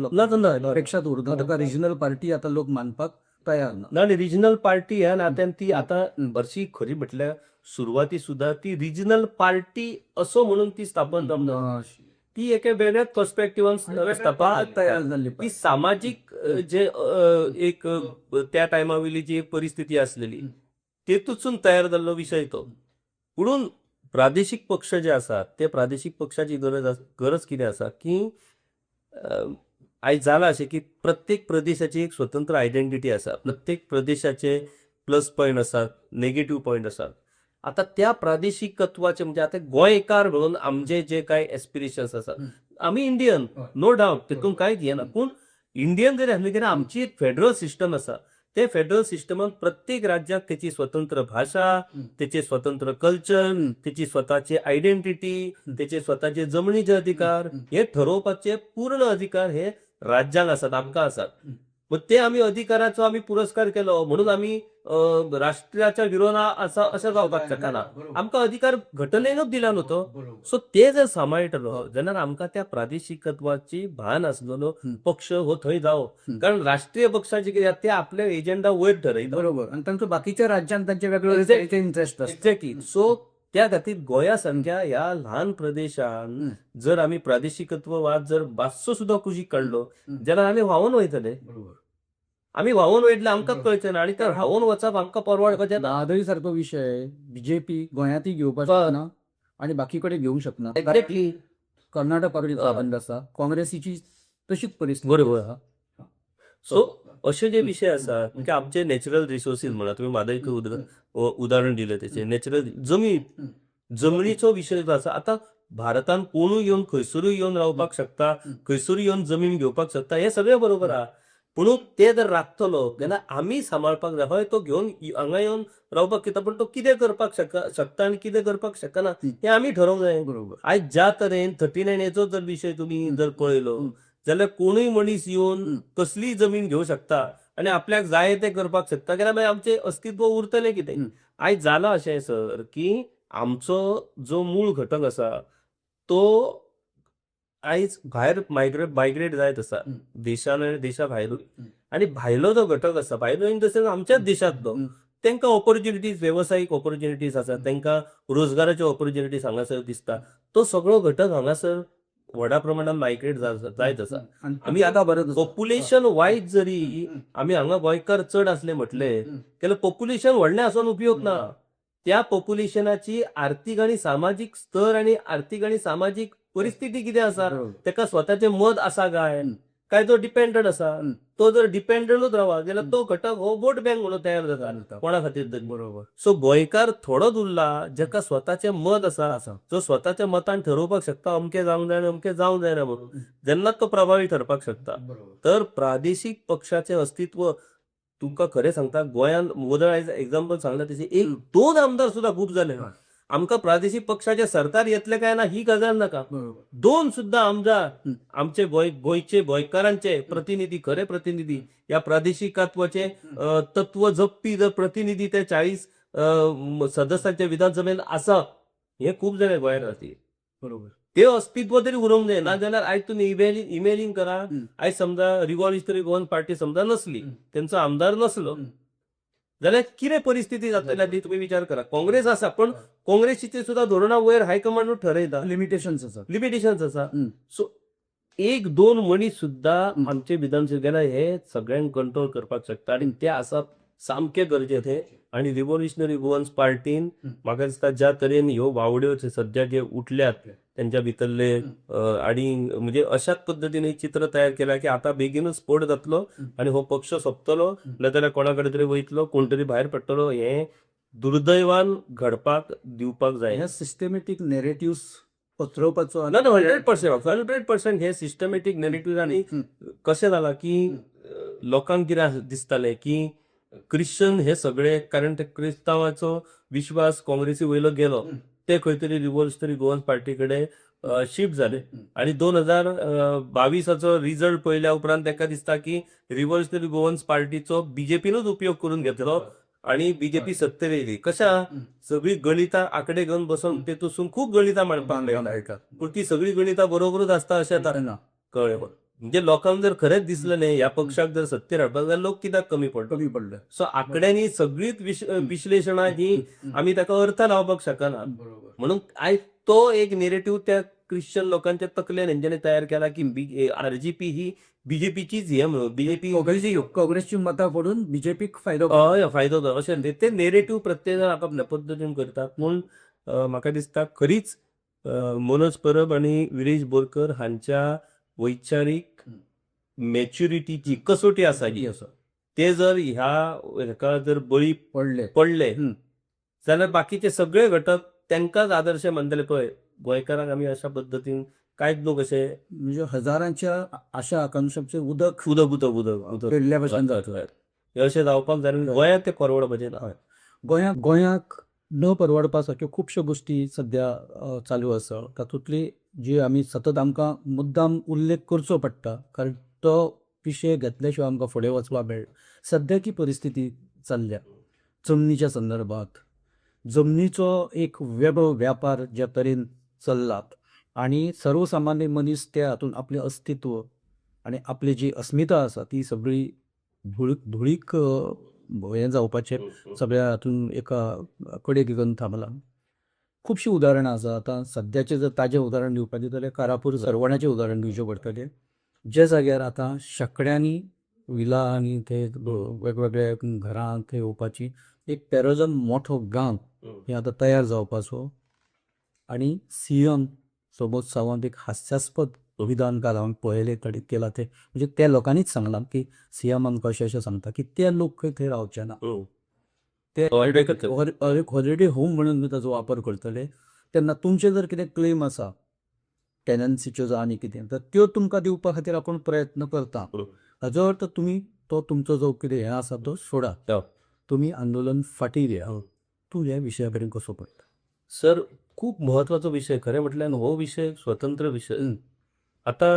अपेक्षात उरता, ताका रिजनल पार्टी आतां लोक मानपाक तयार ना. आणि रिजनल पार्टी ह्या नात्यान ती आता बरशी खरी म्हटल्यार सुरवाती सुद्धा ती रिजनल पार्टी असो म्हणून ती स्थापन जावना. ती एका वेगळ्याच पर्स्पेक्टिव्हान तयार जाल्ली ती सामाजिक जे एक त्या टायमावेली जी परिस्थिती असलेली तेतून तयार जाल्लो विषय तो. म्हणून प्रादेशिक पक्ष जे असतात ते प्रादेशिक पक्षाची गरज कितें आसा की आयज जाला अशें की प्रत्येक प्रदेशाची एक स्वतंत्र आयडेंटिटी आसा, प्रत्येक प्रदेशाचे प्लस पॉयंट आसात, नेगेटिव्ह पॉयंट आसात. आता त्या प्रादेशिकत्वाचे म्हणजे आता गोंयकार म्हणून आमचे जे काय एस्पिरेशन्स आसात, आम्ही इंडियन नो डाऊट, तितून कांयच हे ना, पूण इंडियन जरी आसले तरी आमची एक फेडरल सिस्टम आसा. ते फेडरल सिस्टमात प्रत्येक राज्याक त्याची स्वतंत्र भाषा, त्याचे स्वतंत्र कल्चर, त्याची स्वतःची आयडेंटिटी, त्याचे स्वतःचे जमनीचे अधिकार हे ठरवपाचे पूर्ण अधिकार हे राज्यांक आसात, आमकां आसात. मग ते आम्ही अधिकाराचो आम्ही पुरस्कार केलो म्हणून आम्ही राष्ट्राच्या विरोधात असं जावपाक शकना. आमकां अधिकार घटनेनूच दिला नव्हतो. सो ते जर सांबाळटलो जाल्यार आमकां त्या प्रादेशिकत्वाची भान आसलेलो पक्ष हो थंय जावो. कारण राष्ट्रीय पक्षाचे कितें ते आपले एजेंडा वयर ठरयता, बरोबर, आणि तांचो बाकीच्या राज्यांत तांचे वेगळे इंटरेस्ट आसता. एक्झॅक्टली. सो त्या खातीर गोंया सारख्या ह्या लहान प्रदेशान जर आम्ही प्रादेशिकत्ववाद जर मातसो सुद्धा कुशीक काडलो जाल्यार आम्ही व्हांवून वयतले. आम्ही व्हांवून वयतले आमकांच कळचें ना, आनी तर व्हांवून वचप आमकां परवडपाचें ना. दादरी सारको विषय BJP गोंयांतय घेवपाक शकना आनी बाकी कडेन घेवंक शकना. एक्झॅक्टली. कर्नाटक पार्टी बंद आसा, काँग्रेसीची तशीच परिस्थिती बरोबर. आहा. सो असे जे विषय असतात म्हणजे आमचे नॅचरल रिसोर्सीस म्हणा, तुम्ही मादयक उदाहरण दिलं त्याचे नॅचरल जमनीचो विषय जो आसा. आता भारतान कोणूय येवन खंयसरूय येवन रावपाक शकता, खंयसरूय येवन जमीन घेवपाक शकता, हे सगळें बरोबर आहा. पूण ते जर राखतलो जाल्यार आमी सांबाळपाक जाय. हय, तो घेवन हांगा येवन रावपाक येता, पण तो कितें करपाक शकता आनी कितें करपाक शकना हे आमी ठरोवंक जाय. बरोबर. आयज ज्या तरेन 39A जर विषय तुम्ही जर पळयलो जाल्यार कोणूय मनीस येवन कसलीय जमीन घेवं शकता आणि आपल्याक जाय ते करपाक शकता, जाल्यार मागीर आमचें अस्तित्व उरतलें कितें? आयज जाला अशें सर की आमचो जो मूळ घटक आसा तो आयज भायर मायग्रेट जायत आसा देशा भायरूय. आनी भायलो जो घटक आसा, भायलो इन द सेन्स आमच्याच देशांतलो, तांकां ऑपॉर्च्युनिटीज, वेवसायीक ऑपॉर्च्युनिटीज आसात, तांकां रोजगाराच्यो ऑपॉर्च्युनिटीज हांगासर दिसता. तो सगळो घटक हांगासर व्हडा प्रमाणात मायग्रेट जायत आसा. आमी आतां बरें पॉप्युलेशन वायज जरी आमी हांगा गोंयकार चड असले म्हटले जाल्यार पॉप्युलेशन व्हडलें आसून उपयोग ना. त्या पॉप्युलेशनाची आर्थीक आनी सामाजीक स्तर आनी आर्थीक आनी सामाजीक परिस्थिती कितें आसा, ताका स्वताचें मत आसा काय, काय जो डिपेंडंट असा हं. तो जर डिपेंडंटच राहा जाल्यार तो घटक हो वोट बँक म्हणून तयार जाता कोणा खातीर तरी. बरोबर सो गोंयकार थोडोच उरला जाका स्वताचें मत आसा जो स्वताच्या मतान ठरोवपाक शकता अमकें जावंक जाय आनी अमकें जावंक जायना म्हणून जेन्नाच तो प्रभावी ठरपाक शकता. तर प्रादेशीक पक्षाचें अस्तित्व तुमकां खरें सांगता गोंयांत मोदळ आयज एक्झाम्पल सांगला तशें एक दोन आमदार सुद्दां खूब जाले. आमकां प्रादेशीक पक्षाचें सरकार येतलें काय ना ही गजाल नाका. बरोबर दोन सुद्दां आमदार आमचे गोंयचे गोंयकारांचे प्रतिनिधी खरे प्रतिनिधी या प्रादेशिकत्वाचे तत्व जपपी जर प्रतिनिधी ते 40 सदस्यांच्या विधानसभेत आसा हे खूप जाले गोंयांत खातीर. बरोबर ते अस्तित्व तरी उरोवंक जाय ना जाल्यार आयज तुमी इमेजिन करा आयज समजा रिव्हॉल्युशनरी गोवन पार्टी समजा नसली त्यांचो आमदार नसलो जाल्यार कितें परिस्थिती जातली ती तुम्ही विचार करा. काँग्रेस आसा पण काँग्रेसीचे सुद्धा धोरणां वयर हायकमांडूच ठरयता. लिमिटेशन्स आसा लिमिटेशन्स आसा. सो एक दोन मनीस सुद्धा आमचे विधानसभेला हे सगळ्यांक कंट्रोल करपाक शकता आणि ते आसा सामके गरजेचे. आणि रिव्हॉल्युशनरी गोवन्स पार्टीन म्हाका दिसता ज्या तरेन ह्यो वावड्यो सध्या जे उठल्यात त्यांच्या भितरले आणि म्हणजे अशाच पद्धतीने चित्र तयार केला की आता बेगीनच स्फोट जातलो आणि हो पक्ष सोंपतलो नाजाल्यार कोणाकडे तरी वयतलो कोण तरी भायर पडटलो. हे दुर्दैवान घडपाक दिवपाक जाय. ह्या सिस्टमॅटिक नेरेटिव्स पसरवपाचो ना 100% हे सिस्टमॅटिक नेरेटिव्हांनी कशें जाला की लोकांक कितें दिसतालें की क्रिश्चन हे सगळे कारण ते क्रिस्तांवाचो विश्वास काँग्रेसी वयलो गेलो ते खंय तरी रिव्हॉल्युशनरी गोवन पार्टी कडेन शिफ्ट जाले आणि 2022 रिझल्ट पळयल्या उपरांत ताका दिसता की रिव्हॉल्युशनरी गोवन्स पार्टीचो बीजेपीनूच उपयोग करून घेतलो आणि बीजेपी सत्तेर येयली. कशा सगळी गणितां आकडे घेवन बसून तेतून खूप गणितां मांडपाक लागला पूण ती सगळी गणितां बरोबरूच आसता अशें कळ्ळें. म्हणजे लोकांक जर खरेंच दिसलें न्ही ह्या पक्षाक जर सत्तेर हाडपाक जाल्यार लोक कित्याक कमी पडले. सो आंकड्यांनी सगळीच विश्लेशणां ही आमी ताका अर्थ लावपाक शकना. म्हणून आयज तो एक नेरेटिव्ह त्या क्रिश्चन लोकांच्या तकलेन हेंच्यांनी तयार केला की आरजीपी ही बीजेपीचीच हे म्हणून बीजेपी काँग्रेसची मतां पडून बीजेपीक फायदो फायदो जाता अशें ते नेरेटिव्ह प्रत्येक जण आपापल्या पद्दतीन करतात. पूण म्हाका दिसता खरीच मनोज परब आणि विरेश बोरकर हांच्या वैचारीक मॅच्युरिटीची कसोटी आसा जी ते जर हेका जर बळी पडले जाल्यार बाकीचे सगळे घटक त्यांकाच आदर्श मानतले. पळय गोंयकारांक आमी अशा पद्दतीन कांयच लोक अशे म्हणजे हजारांच्या आशा आकांक्षांचे उदक पेडल्या भशेन जातले. अशें जावपाक जाय गोंयांत ते परवडपाचें ना. गोंयाक न परवडपा सारक्यो खुबश्यो गोश्टी सध्या चालू आसा. तातूंतली जी आमी सतत आमकां मुद्दाम उल्लेख करचो पडटा कारण तो विशय घेतल्या शिवाय आमकां फुडें वचपाक मेळना. सद्याची परिस्थिती चल्ल्या जमनीच्या संदर्भात जमनीचो एक वेगळो व्यापार ज्या तरेन चल्ला आणि सर्वसामान्य मनीस त्या हातून आपलें अस्तित्व आणि आपली जी अस्मिता आसा ती सगळी धुळीक हें जावपाचें सगळ्या हातून एका कडेक घेवन थांबला. खुबशीं उदाहरणां आसा. आतां सद्याचें जर ताजें उदाहरण दिवपाचें जाल्यार कारापूर सरवणाचें उदाहरण दिवचें पडटलें. ज्या जाग्यार आतां शेकड्यांनी विला आनी ते वेगवेगळ्या घरां थंय येवपाची एक पॅरजन मोठो गांव हें आतां तयार जावपाचो आनी सीएम समोज सावंत एक हास्यास्पद विधान काल हांवें पळयलें केलां तें म्हणजे त्या लोकांनीच सांगलां की सीएम आमकां अशें सांगता की ते लोक खंय थंय रावचे ना. ते हॉलिडे होम म्हणून ताचो वापर करतले तेन्ना तुमचे जर कितें क्लेम आसा टेनन्सीच्यो जावं आनी कितें तर त्यो तुमकां दिवपा खातीर आपूण प्रयत्न करता. हाजो अर्थ तुमी तो तुमचो जो कितें हें आसा तो सोडा. तुमी आंदोलन फाटीं घेया. तूं ह्या विशया कडेन कसो पळयता? सर खूप महत्वाचो विषय. खरें म्हटल्यार हो विषय स्वतंत्र विशय. आता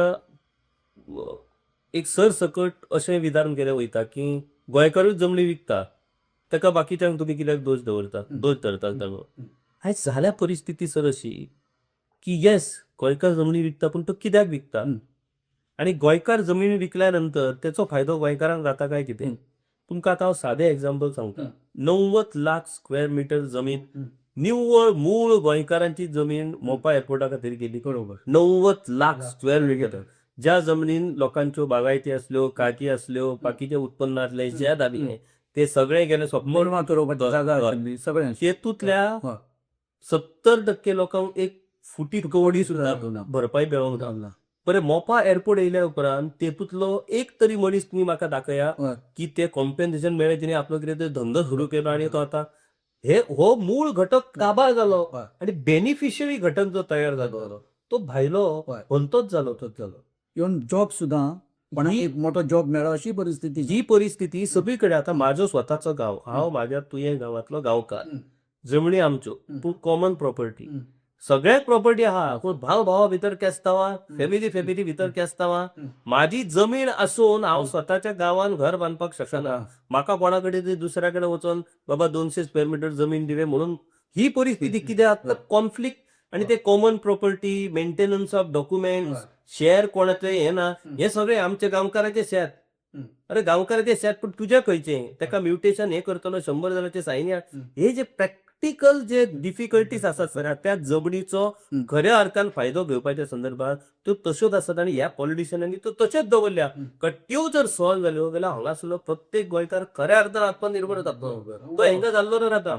एक सरसकट अशें विधान केलें वयता की गोंयकारूच जमनी विकता ताका बाकीच्यांक तुमी कित्याक दोश धरतात ताजो. आयज जाल्या परिस्थिती सर अशी की येस गोंयकार जमनी विकता पूण तो कित्याक विकता आणि गोंयकार जमिनी विकल्या नंतर त्याचो फायदो गोंयकारांक जाता काय कितें. तुमकां आतां हांव सादें एग्जांपल सांगता. 90 लाख स्क्वेअर मिटर जमीन निव्वळ मूळ गोंयकारांची जमीन मोपा एअरपोर्टा खातीर गेली. 90 लाख स्क्वेअर मिटर ज्या जमनीन लोकांच्यो बागायती असल्यो काकी असल्यो बाकीचे उत्पन्नातले जे दाबले ते सगळे गेले तेतूंतल्या 70% लोकांक एक फुटी कवडी सुद्धा भरपाई मेळोंक ना. बरें मोपा एअरपोर्ट येयल्या उपरांत तेतूंतलो एक तरी मनीस तुम्ही म्हाका दाखया हय. की ते कॉम्पेन्सेशन मेळ्ळें तिणें आपलो कितें तरी धंदो सुरू केलो आनी तो आतां हो मूळ घटक काबार जालो हय. आनी बेनिफिशियरी घटक जो तयार जालो तो भायलो हय. भलतोच जालो. इवन जॉब सुद्दां कोणाक एक मोठो जॉब मेळ्ळो अशी परिस्थिती ही परिस्थिती सगळीकडे आता म्हाजो स्वताचो गांव हांव म्हाज्या तुये गांवांतलो गांवकार जमणी आमच्यो पूण कॉमन प्रॉपर्टी सगळ्याक प्रॉपर्टी आहा पूण भाव भावा भितर केस्तावा फॅमिली भितर केस्तावा माझी जमीन असून हांव स्वताच्या गांवांत घर बांदपाक शकना म्हाका कोणा कडेन तरी दुसऱ्या कडेन वचून बाबा 200 स्क्वेअर मीटर जमीन दिवे म्हणून ही परिस्थिती कित्याक कॉन्फ्लिक्ट आणि ते common property maintenance of documents share कोणाचे हे ना हे सगळे आमचे गांवकाराचे शेत अरे गांवकाराचे शेत पण तुझ्या खंयचे तेका म्युटेशन हे करतलो 100 जणांचे सायनी हे जे प्रॅक्टिकल जे डिफिकल्टीज आसात सर त्या जमनीचो खऱ्या अर्थान फायदो घेवपाच्या संदर्भात त्यो तश्योच आसात आणि ह्या पॉलिटिशियनांनी त्यो तशेंच दवरल्या त्यो जर सॉल्व जाल्यो जाल्यार हांगासरलो प्रत्येक गोंयकार खऱ्या अर्थान आत्मनिर्भर जातलो तो हेंका जाल्लो रे आता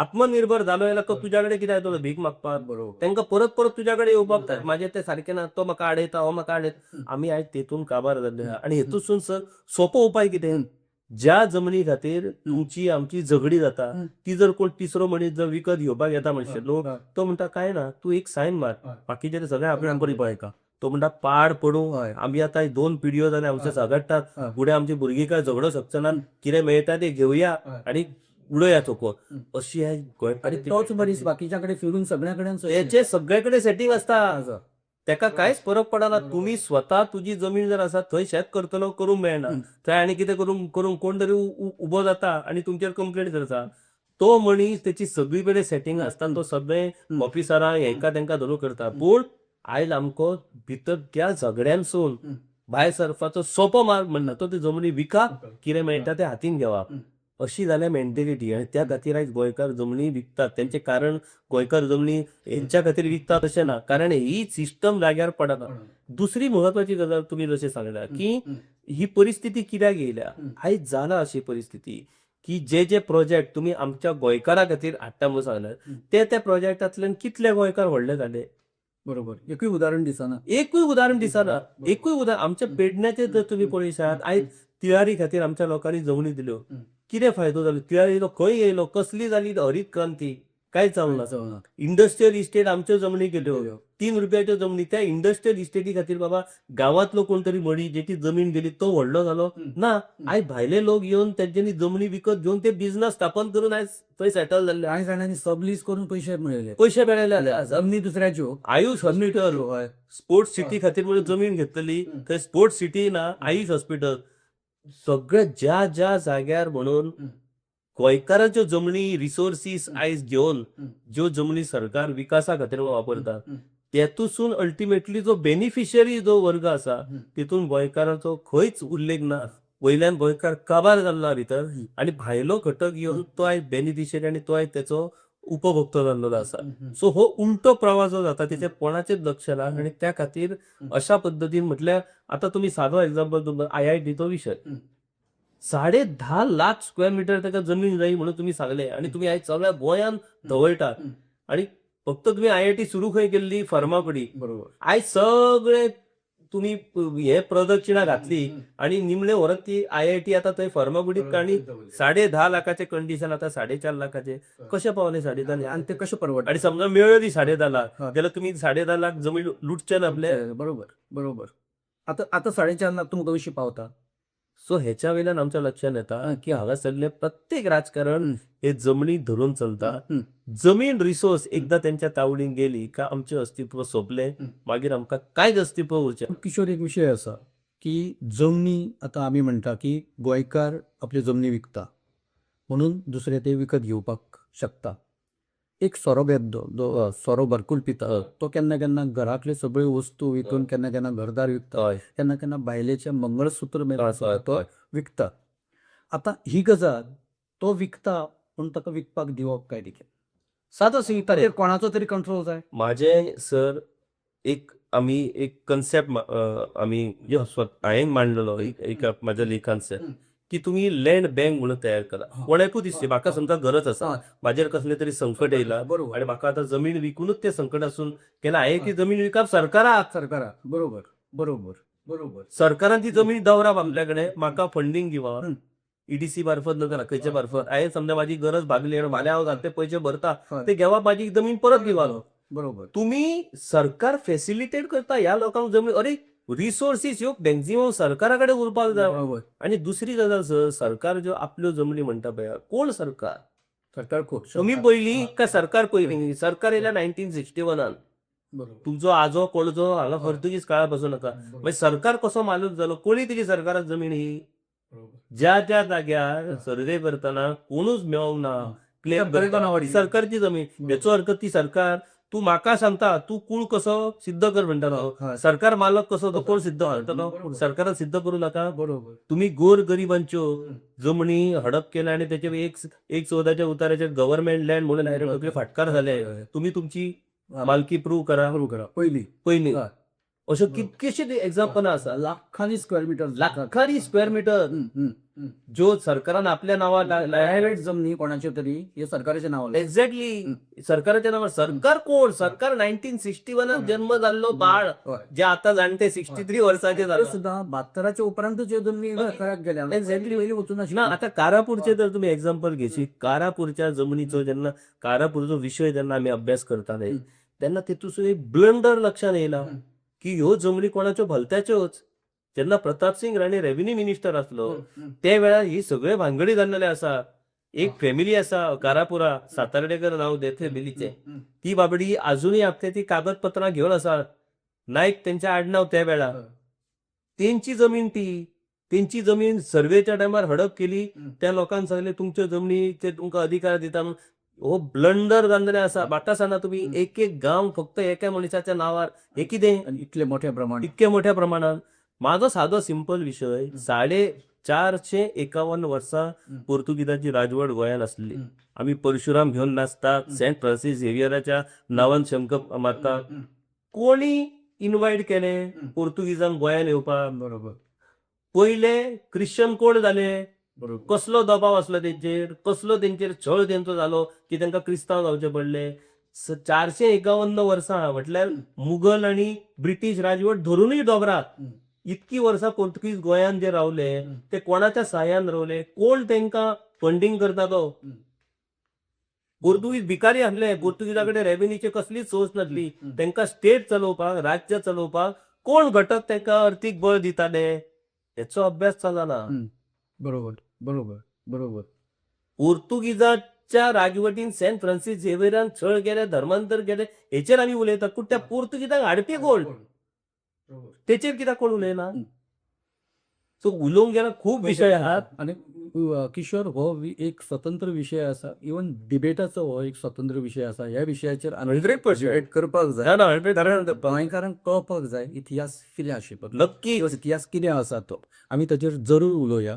आत्मनिर्भर जालो जाल्यार तो तुझ्या कडेन कितें येतलो भीक मागपाक तांकां परत परत तुझ्या कडेन येवपाक माझे ते सारखे ना तो म्हाका आडयता हो म्हाका आडयता आमी आयज तेतून काबार जाल्ले आहा आणि हेतूसून सर सोपो उपाय कितें ज्या जमनी खातीर तुमची आमची झगडी जाता ती जर कोण तिसरो मनीस जर विकत घेवपाक येता म्हणशिल्लो तो म्हणटा काय ना तू एक सायन मार बाकीचे सगळे आपल्या बरी पळयता तो म्हणटा पाड पडू आमी आतां 2 पिढयो जाल्यार आमचे झगडटात फुडें आमची भुरगीं काय झगडो शकचना कितें मेळटा ते घेवया आणि उडोया चोकोन अशी आणि तोच मनीस बाकीच्या कडेन फिरून सगळ्या कडेन हेचे सगळे कडेन सेटिंग असता तेका कांयच फरक पडना तुम्ही स्वता तुजी जमीन जर आसा थंय शेत करतलो करूंक मेळना थंय आनी कितें करूंक कोण तरी उबो जाता आणि तुमचेर कंप्लेंट करता तो मनीस त्याची सगळी कडेन सेटिंग आसता तो सगळे ऑफिसरां हेंका तेंका धरून करता पूण आयज आमको भितर त्या झगड्यांसून भायर सरपाचो सोपो मार्ग म्हणना तो ती जमनी विका कितें मेळटा ते हातीन घेवप अशी जाल्या मेंटेलिटी आणि त्या खातीर आयज गोंयकार जमनी विकतात त्यांचे कारण गोंयकार जमनी हेंच्या खातीर विकतात अशें ना कारण ही सिस्टम जाग्यार पडना दुसरी महत्वाची गजाल तुम्ही जशें सांगला की ही परिस्थिती कित्याक येयल्या आयज जाला अशी परिस्थिती की जे प्रोजेक्ट तुम्ही आमच्या गोंयकारा खातीर हाडटा म्हणून सांगल्यात त्या प्रोजेक्टांतल्यान कितले गोंयकार व्हडले जाले बरोबर एकूय उदाहरण दिसना एकूय उदाहरण आमच्या पेडण्याचे जर तुम्ही पळयशात आयज तियारी खातीर आमच्या लोकांनी जमनी दिल्यो कितें फायदो जालो तियारी खंय येयलो कसली जाली हरीत क्रांती काय चालना इंडस्ट्रियल इस्टेट आमच्यो जमनी गेल्यो 3 रुपयाच्यो जमनी त्या इंडस्ट्रियल इस्टेटी खातीर बाबा गांवांतलो कोण तरी मडी जेची जमीन दिली तो व्हडलो जालो ना आयज भायले लोक येवन तेंच्यांनी जमनी विकत घेवन ते बिझनस स्थापन करून आयज थंय सेटल जाल्ले कांय जाणांनी सबलीज करून पयशे मेळयले जमनी दुसऱ्याच्यो आयुष हॉस्पिटल स्पोर्ट्स सिटी खातीर म्हणून जमीन घेतली थंय स्पोर्ट्स सिटी ना आयुष हॉस्पिटल सगळे ज्या जाग्यार म्हणून गोंयकारांच्यो जमनी रिसोर्सीस आयज घेवन ज्यो जमनी सरकार विकासा खातीर वापरता तेतूसून अल्टिमेटली जो बेनिफिशियरी जो वर्ग आसा तितून गोंयकाराचो खंयच उल्लेख ना वयल्यान गोंयकार काबार जाल्ला भितर आणि भायलो घटक येवन तो आयज बेनिफिशियरी आणि तो आयज त्याचो उपभोक्तो जाल्लो आसा सो हो उलटो प्रवास जो जाता तिथे कोणाचेच लक्ष ना आणि त्या खातीर अशा पद्दतीन म्हटल्यार आता तुम्ही साधो एक्झाम्पल तुमकां IITचो विषय 10.5 लाख स्क्वेअर मीटर ताका जमीन जाय म्हणून तुम्ही सांगले आणि तुम्ही आयज सगळ्या गोंयान धवळटात आणि फक्त तुम्ही IIT सुरू खंय केल्ली फर्मागुडी बरोबर आयज सगळे तुम्ही हे प्रदक्षिणा घातली आणि निमणे व्हरत ती IIT आता थंय फर्मागुडीत आणि 10.5 लाखाचे कंडिशन आता 4.5 लाखाचे कशे पावले 10.5 लाख आणि ते कशे परवडटा आणि समजा मेळ्ळ्यो ती 10.5 लाख जाल्यार तुम्ही 10.5 लाख जमीन लुटचे ना आपले बरोबर आता 4.5 लाख तुमकां कशी पावता सो ह्याच्या वयल्यान आमच्या लक्षात येता की हांगासरले प्रत्येक राजकारण हे जमनी धरून चलता जमीन रिसोर्स एकदा त्यांच्या तावडीन गेली का आमचे अस्तित्व सोपले मागीर आमकां कांयच अस्तित्व उरचें किशोर एक विषय आसा की जमनी आता आमी म्हणटा की गोंयकार आपली जमनी विकता म्हणून दुसरे ते विकत घेवपाक शकता एक सोरो बेद्दो सोरो भरकूल पिता तो केन्ना केन्ना घरातले सगळे वस्तू विकून केन्ना केन्ना घरदार विकता केन्ना केन्ना बायलेचे मंगळसूत्र मेळटा तो विकता आता ही गजाल तो विकता पूण ताका विकपाक दिवप काय देखील सादो ताचेर कोणाचो तरी कंट्रोल जाय माझे सर आम्ही एक कन्सेप्ट आम्ही हांवें मांडलेलो एक माझ्या लेखान सर की तुम्ही लँड बँक म्हणून तयार करा कोणाकूय दिसते म्हाका समजा गरज आसा म्हाजेर कसले तरी संकट येयला आणि म्हाका आता जमीन विकूनच ते संकट आसून केन्ना हांवें ती जमीन विकप सरकाराक बरोबर बरोबर बरोबर सरकारान ती जमीन दवरा आपल्याकडे म्हाका फंडिंग दिवा हं. ईडीसी मार्फत नका खंयच्या मार्फत हांवें समजा माझी गरज भागली आणि मला हांव घालते पयशे भरता हय. ते घेवा माझी जमीन परत दिवालो बरोबर तुम्ही सरकार फॅसिलिटेट करता ह्या लोकांक जमीन अरे रिसोर्सीस ह्यो मॅक्झिमम सरकारा कडेन उरपाक जाय बरोबर आणि दुसरी गजाल सर सरकार ज्यो आपल्यो जमनी म्हणटा पळय कोण सरकार सरकार खूप तुम्ही पयली काय सरकार पयली सरकार येयल्या 1961 बरोबर तुमचो आजो कोणजो हांगा पोर्तुगीज काळा पासून नका मागीर सरकार कसो मालूक जालो कोणी तेजी सरकाराक जमीन ही ज्या ज्या जाग्यार सर्वे करतना कोणूच मेळोंक ना क्लेम सरकारी नावाडी. सरकारची जमीन याचो अर्थ ती सरकार तू म्हाका सांगता तू कूळ कसो सिद्ध कर म्हणटालो हय. सरकार मालक कसो तो कोण सिद्ध करतलो बरोबर. सरकारान सिद्ध करू नका बरोबर तुम्ही गोर गरिबांच्यो जमनी हडप केल्या आणि त्याचे एक चौदाच्या उताराचे गव्हर्नमेंट लँड म्हणून सगळे फाटकार झाले तुम्ही तुमची मालकी प्रूव्ह करा सुरू करा पहिली पयली हय. अशो कितकेशे एक्झाम्पल आसा लाखांनी स्क्वेअर मीटर लाखांनी स्क्वेअर मीटर ज्यो सरकारान आपल्या नावार प्रायव्हेट जमनी कोणाचे तरी हे सरकाराच्या नावाला एक्झॅक्टली सरकाराच्या नावार सरकार कोण सरकार 1961 जन्म जाल्लो बाळ हय. जे आता जाणते 63 वर्साचे ते झाले सुद्धा 72च्या उपरांत जे जमनी खऱ्याक गेल्या Exactly. पहिली वचून ना आशिल्ली. आता कारापूरचे जर तुम्ही एक्झाम्पल घेशी कारापूरच्या जमनीचो जेन्ना कारापूरचो विषय जेन्ना आम्ही अभ्यास करताले तेन्ना तेतून एक ब्लंडर लक्षात येयला की ह्यो जमनी कोणाच्यो भलत्याच्योच जेन्ना प्रताप सिंग राणे रेव्हेन्यू मिनिस्टर आसलो त्या वेळार ही सगळे भानगडी जाल्लेले आसा एक फॅमिली आसा कारापुरा सातार्डेकर नाव देते फॅमिलीचे ती बाबडी अजूनही आपल्या ती कागदपत्रां घेऊन आसा नायक त्यांचे आडनाव त्या वेळार त्यांची जमीन त्यांची जमीन सर्वेच्या टायमार हडप केली त्या लोकांक सांगले तुमच्यो जमनीचे तुमकां अधिकार दिता म्हणून हो ब्लंडर जाल्लेले आसा म्हाका सांगा तुम्ही एक गांव फक्त एका मनशाच्या नावार हे कितें आणि इतले मोठ्या प्रमाणात इतके मोठ्या प्रमाणात माझो साधो सिंपल विषय 451 वर्सां पोर्तुगीजाची राजवट गोंयांत आसली आम्ही परशुराम घेऊन नाचतात सेंट फ्रांसीस झेवियराच्या नावान शंख मारतात कोणी इन्व्हाइट केले पोर्तुगीजांक गोंयांत येवपाक बरोबर पहिले ख्रिश्चन कोण झाले बरोबर कसलो दबाव असलो तेंचेर कसलो तेंचेर छळ तेंचो जालो की तांकां क्रिस्तांव जावचे पडले 451 वर्सां म्हटल्यार मुघल आणि ब्रिटीश राजवट धरूनय दोबरात इतकी वर्सां पोर्तुगीज गोंयांत जे रावले ते कोणाच्या सहाय्यान रावले कोण तांकां फंडिंग करतालो पोर्तुगीज भिकारी आसले पोर्तुगीजाकडे रेव्हेन्यूची कसलीच सोर्स नासली तांकां स्टेट चलोवपाक राज्य चलोवपाक कोण घटक तांकां अर्थीक बळ दिताले हेचो अभ्यास चलना बरोबर बरोबर बरोबर पोर्तुगीजाच्या राजवटीन सेंट फ्रांसीस झेवियरान छळ केले धर्मांतर केले हेचेर आमी उलयतात पूण त्या पोर्तुगीजांक हाडपी कोण तेचेर कित्याक कोण उलयना सो उलोवंक गेल्यार खूप विशय आहात आणि किशोर हो एक स्वतंत्र विषय असा इवन डिबेटाचो हो एक स्वतंत्र विषय असा ह्या विशयाचेर 100% डिबेट करपाक जाय ना, 100% गोंयकारांक कळपाक जाय इतिहास कितें आशिल्लो नक्की इतिहास कितें आसा तो आमी ताचेर जरूर उलोवया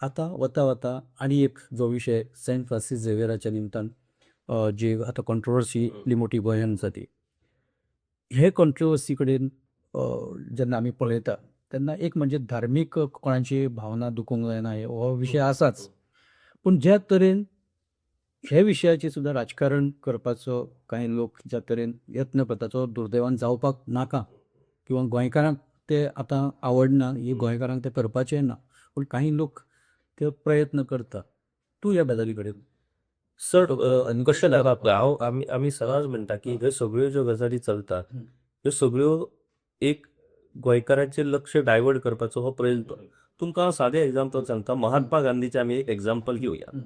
आतां वता वता आनी एक जो विशय सेंट फ्रांसीस झेवियराच्या निमतान जी आतां कॉन्ट्रोवर्सी मोठी गोंयांत जाती हे कॉन्ट्रोवर्सी कडेन जेन्ना आमी पळयता तेन्ना एक म्हणजे धार्मीक कोणाची भावना दुखोवंक जायना हो विशय आसाच पूण ज्या तरेन हे विशयाचेर सुद्दां राजकारण करपाचो कांय लोक ज्या तरेन यत्न करताचो दुर्दैवान जावपाक नाका किंवा गोंयकारांक ते आतां आवडना ही गोंयकारांक ते करपाचें ना पूण काही लोक ते प्रयत्न करता तूं ह्या गजाली कडेन सर कशें जाता हांव आमी सदांच म्हणटा की ह्यो सगळ्यो ज्यो गजाली चलतात ह्यो सगळ्यो एक गोंयकारांचेर लक्ष डायवर्ट करपाचो हो प्रयत्न तुमकां हांव सादें एक्झाम्पल सांगता महात्मा गांधीचें आमी एक एक्झाम्पल घेवया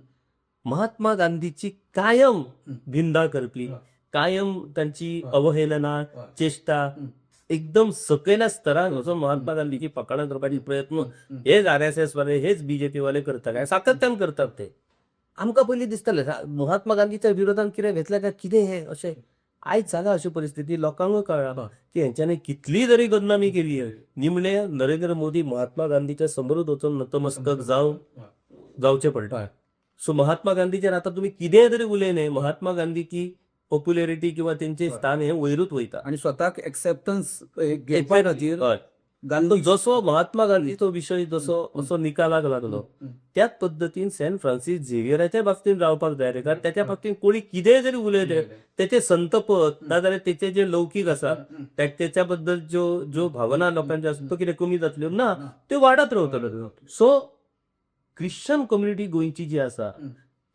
महात्मा गांधीची कायम भिंदा करपली कायम तांची अवहेलना चेष्टा एकदम सकयल्या स्तरान वचून महात्मा गांधीची पकडण करपाचे प्रयत्न हेच RSS वाले हेच BJP वाले करता काय सातत्यान करतात ते आमकां पयलीं दिसतालें महात्मा गांधीच्या विरोधान कितें घेतलें काय कितें हे अशें आयज जागा अशी परिस्थिती लोकांक कळ्ळा की हेंच्यांनी कितली जरी बदनामी केली निमणे नरेंद्र मोदी महात्मा गांधीच्या समोर वचून नतमस्तक जावचे पडटा सो महात्मा गांधीचेर आता तुम्ही कितें तरी उलयले महात्मा गांधीची पॉप्युलॅरिटी किंवा त्यांचे स्थान हे वयरूच वयता आणि स्वताक एक्सेप्टन्स घेवपा खातीर गांधी जसो महात्मा गांधीचो विषय जसो असो निकालाक लागलो त्याच पद्दतीन सेंट फ्रांसीस झेवियराच्या बाबतीत रावपाक जाय रे. कारण त्याच्या बाबतीत कोणी कितेंय जरी उलयले त्याचे संतपद नाजाल्यार तेचे जे लौकीक आसा त्याच्या बद्दल ज्यो भावना लोकांच्या आसा तो कितें कमी जातल्यो ना, त्यो वाडत रावतल्यो. सो क्रिश्चन कम्युनिटी गोंयची जी आसा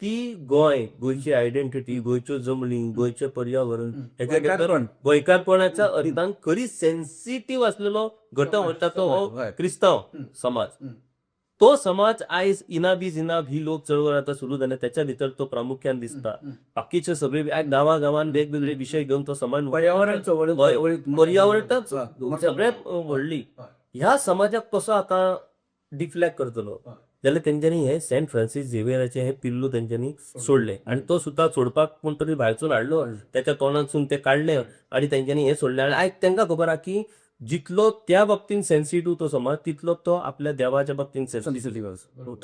ती गोंयची आयडेंटिटी, गोंयच्यो जमनी, गोंयचें पर्यावरण गोंयकारपण. गोंयकारपणाच्या अर्थान खरी सेन्सिटिव्ह असलेलो घटक म्हणटा तो हो क्रिस्तांव समाज. तो समाज आयज इनाबीज इनाब ही लोक चळवळ आता सुरू जाल्या त्याच्या भितर तो प्रामुख्यान दिसता. बाकीचे सगळे गांवागांवान वेगवेगळे विषय घेऊन तो समाज पर्यावरण पर्यावरणच सगळ्यात व्हडली ह्या समाजाक कसो आता डिफ्लॅक्ट करतलो जाल्यार तेंच्यांनी हे सेंट फ्रांसीस झेवियराचे हे पिल्लू तेंच्यांनी सोडले आणि तो सुद्धा सोडपाक कोण तरी भायरसून हाडलो, त्याच्या तोंडातसून ते काढले आणि तेंच्यांनी हे सोडले. आणि आयज तांकां खबर आहा की जितलो त्या बाबतीत सेन्सिटिव्ह तो समाज तितलो तो आपल्या देवाच्या बाबतीत सेन्सिटिव्ह.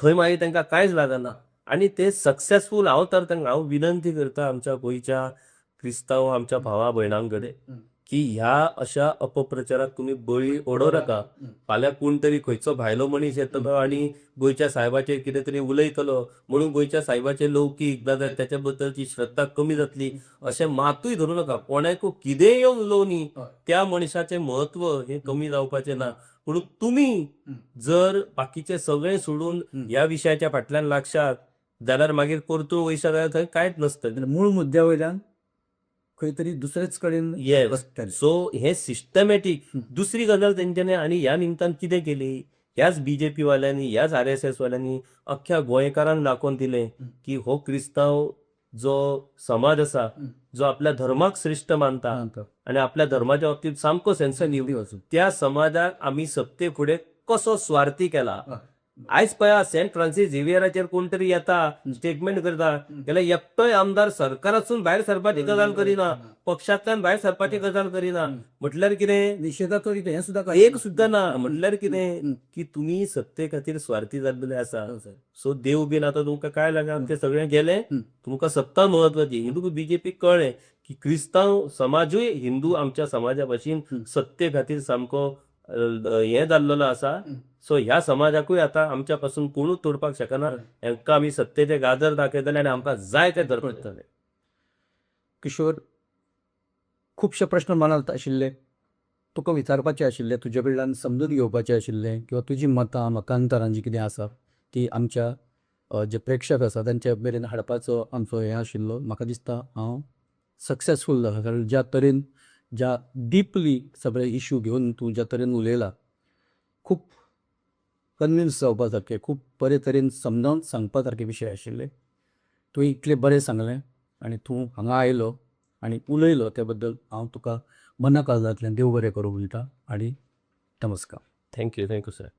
थंय मागीर तांकां कांयच लागना आणि ते सक्सेसफूल. हांव विनंती करता आमच्या गोंयच्या क्रिस्तांव आमच्या भावा भयणांकडे की ह्या अशा अपप्रचाराक तुम्ही बळी ओडो नाका. फाल्यां कोण तरी खंयचो भायलो मनीस येतलो आणि गोंयच्या साहेबाचेर कितें तरी उलयतलो म्हणून गोंयच्या साहेबाचे लौकीक नाजाल्यार त्याच्या बद्दलची श्रद्धा कमी जातली अशें मातूय धरू नका. कोणाकूय कितेंय येवन उलोवनी त्या मनशाचें म्हत्व हे कमी जावपाचें ना. म्हणून तुम्ही जर बाकीचे सगळे सोडून ह्या विशयाच्या फाटल्यान लागशात जाल्यार मागीर परतून वयशात जाल्यार थंय कांयच नसतलें. मूळ मुद्द्या वयल्यान खंय तरी दुसरेच कडेन येस. सो हे सिस्टमॅटिक. दुसरी गजाल तेंच्यांनी आणि ह्या निमतान कितें केली, ह्याच बीजेपी वाल्यांनी ह्याच RSS वाल्यांनी अख्ख्या गोंयकारांक दाखोवन दिले की हो क्रिस्तांव जो समाज आसा जो आपल्या धर्माक श्रेष्ठ मानता आणि आपल्या धर्माच्या बाबतीत सामको सेन्सिटिव्ह त्या समाजाक आम्ही सत्ते फुडें कसो स्वार्थी केला. आयज पळया सेंट फ्रांसीस झेवियराचेर कोण तरी येता स्टेटमेंट करता जाल्यार एकटोय आमदार सरकारासून भायर सरपाची गजाल करिना, पक्षांतल्यान भायर सरपाची गजाल करिना. म्हटल्यार कितें निषेधाचो हे सुद्दां एक सुद्धा ना. म्हटल्यार कितें की तुम्ही सत्ते खातीर स्वार्थी जाल्लेले आसा. सो देव बीन आता तुमकां काय लागा ते सगळे गेले. तुमकां सत्ता महत्वाची. हिंदू बीजेपी कळ्ळें की क्रिस्तांव समाजूय हिंदू आमच्या समाजा भाशेन सत्ते खातीर सामको हे जाल्लेलो आसा. सो ह्या समाजाकूय आता आमच्या पासून कोणूच तोडपाक शकना. हांकां आमी सत्तेचे गाजर दाखयतले आनी आमकां जाय ते धरतले. किशोर, खुबशे प्रश्न मनांत आशिल्ले, तुका विचारपाचे आशिल्ले, तुजे कडल्यान समजून घेवपाचे आशिल्ले किंवा तुजी मतां मतांतरां जी कितें आसा ती आमच्या जे प्रेक्षक आसा तांचे मेरेन हाडपाचो आमचो हें आशिल्लो. म्हाका दिसता हांव सक्सेसफूल जाला. कारण ज्या तरेन ज्या डीपली सगळे इश्यू घेवन तूं ज्या तरेन उलयला खूब कन्विन्स जावपा सारके, खूब बरे तरेन समजावन सांगपा सारके विशय आशिल्ले. तुवें इतलें बरें सांगलें आनी तूं हांगा आयलो आनी उलयलो त्या बद्दल हांव तुका मना काळजांतल्यान देव बरें करूं म्हणटा आनी नमस्कार. Thank you sir.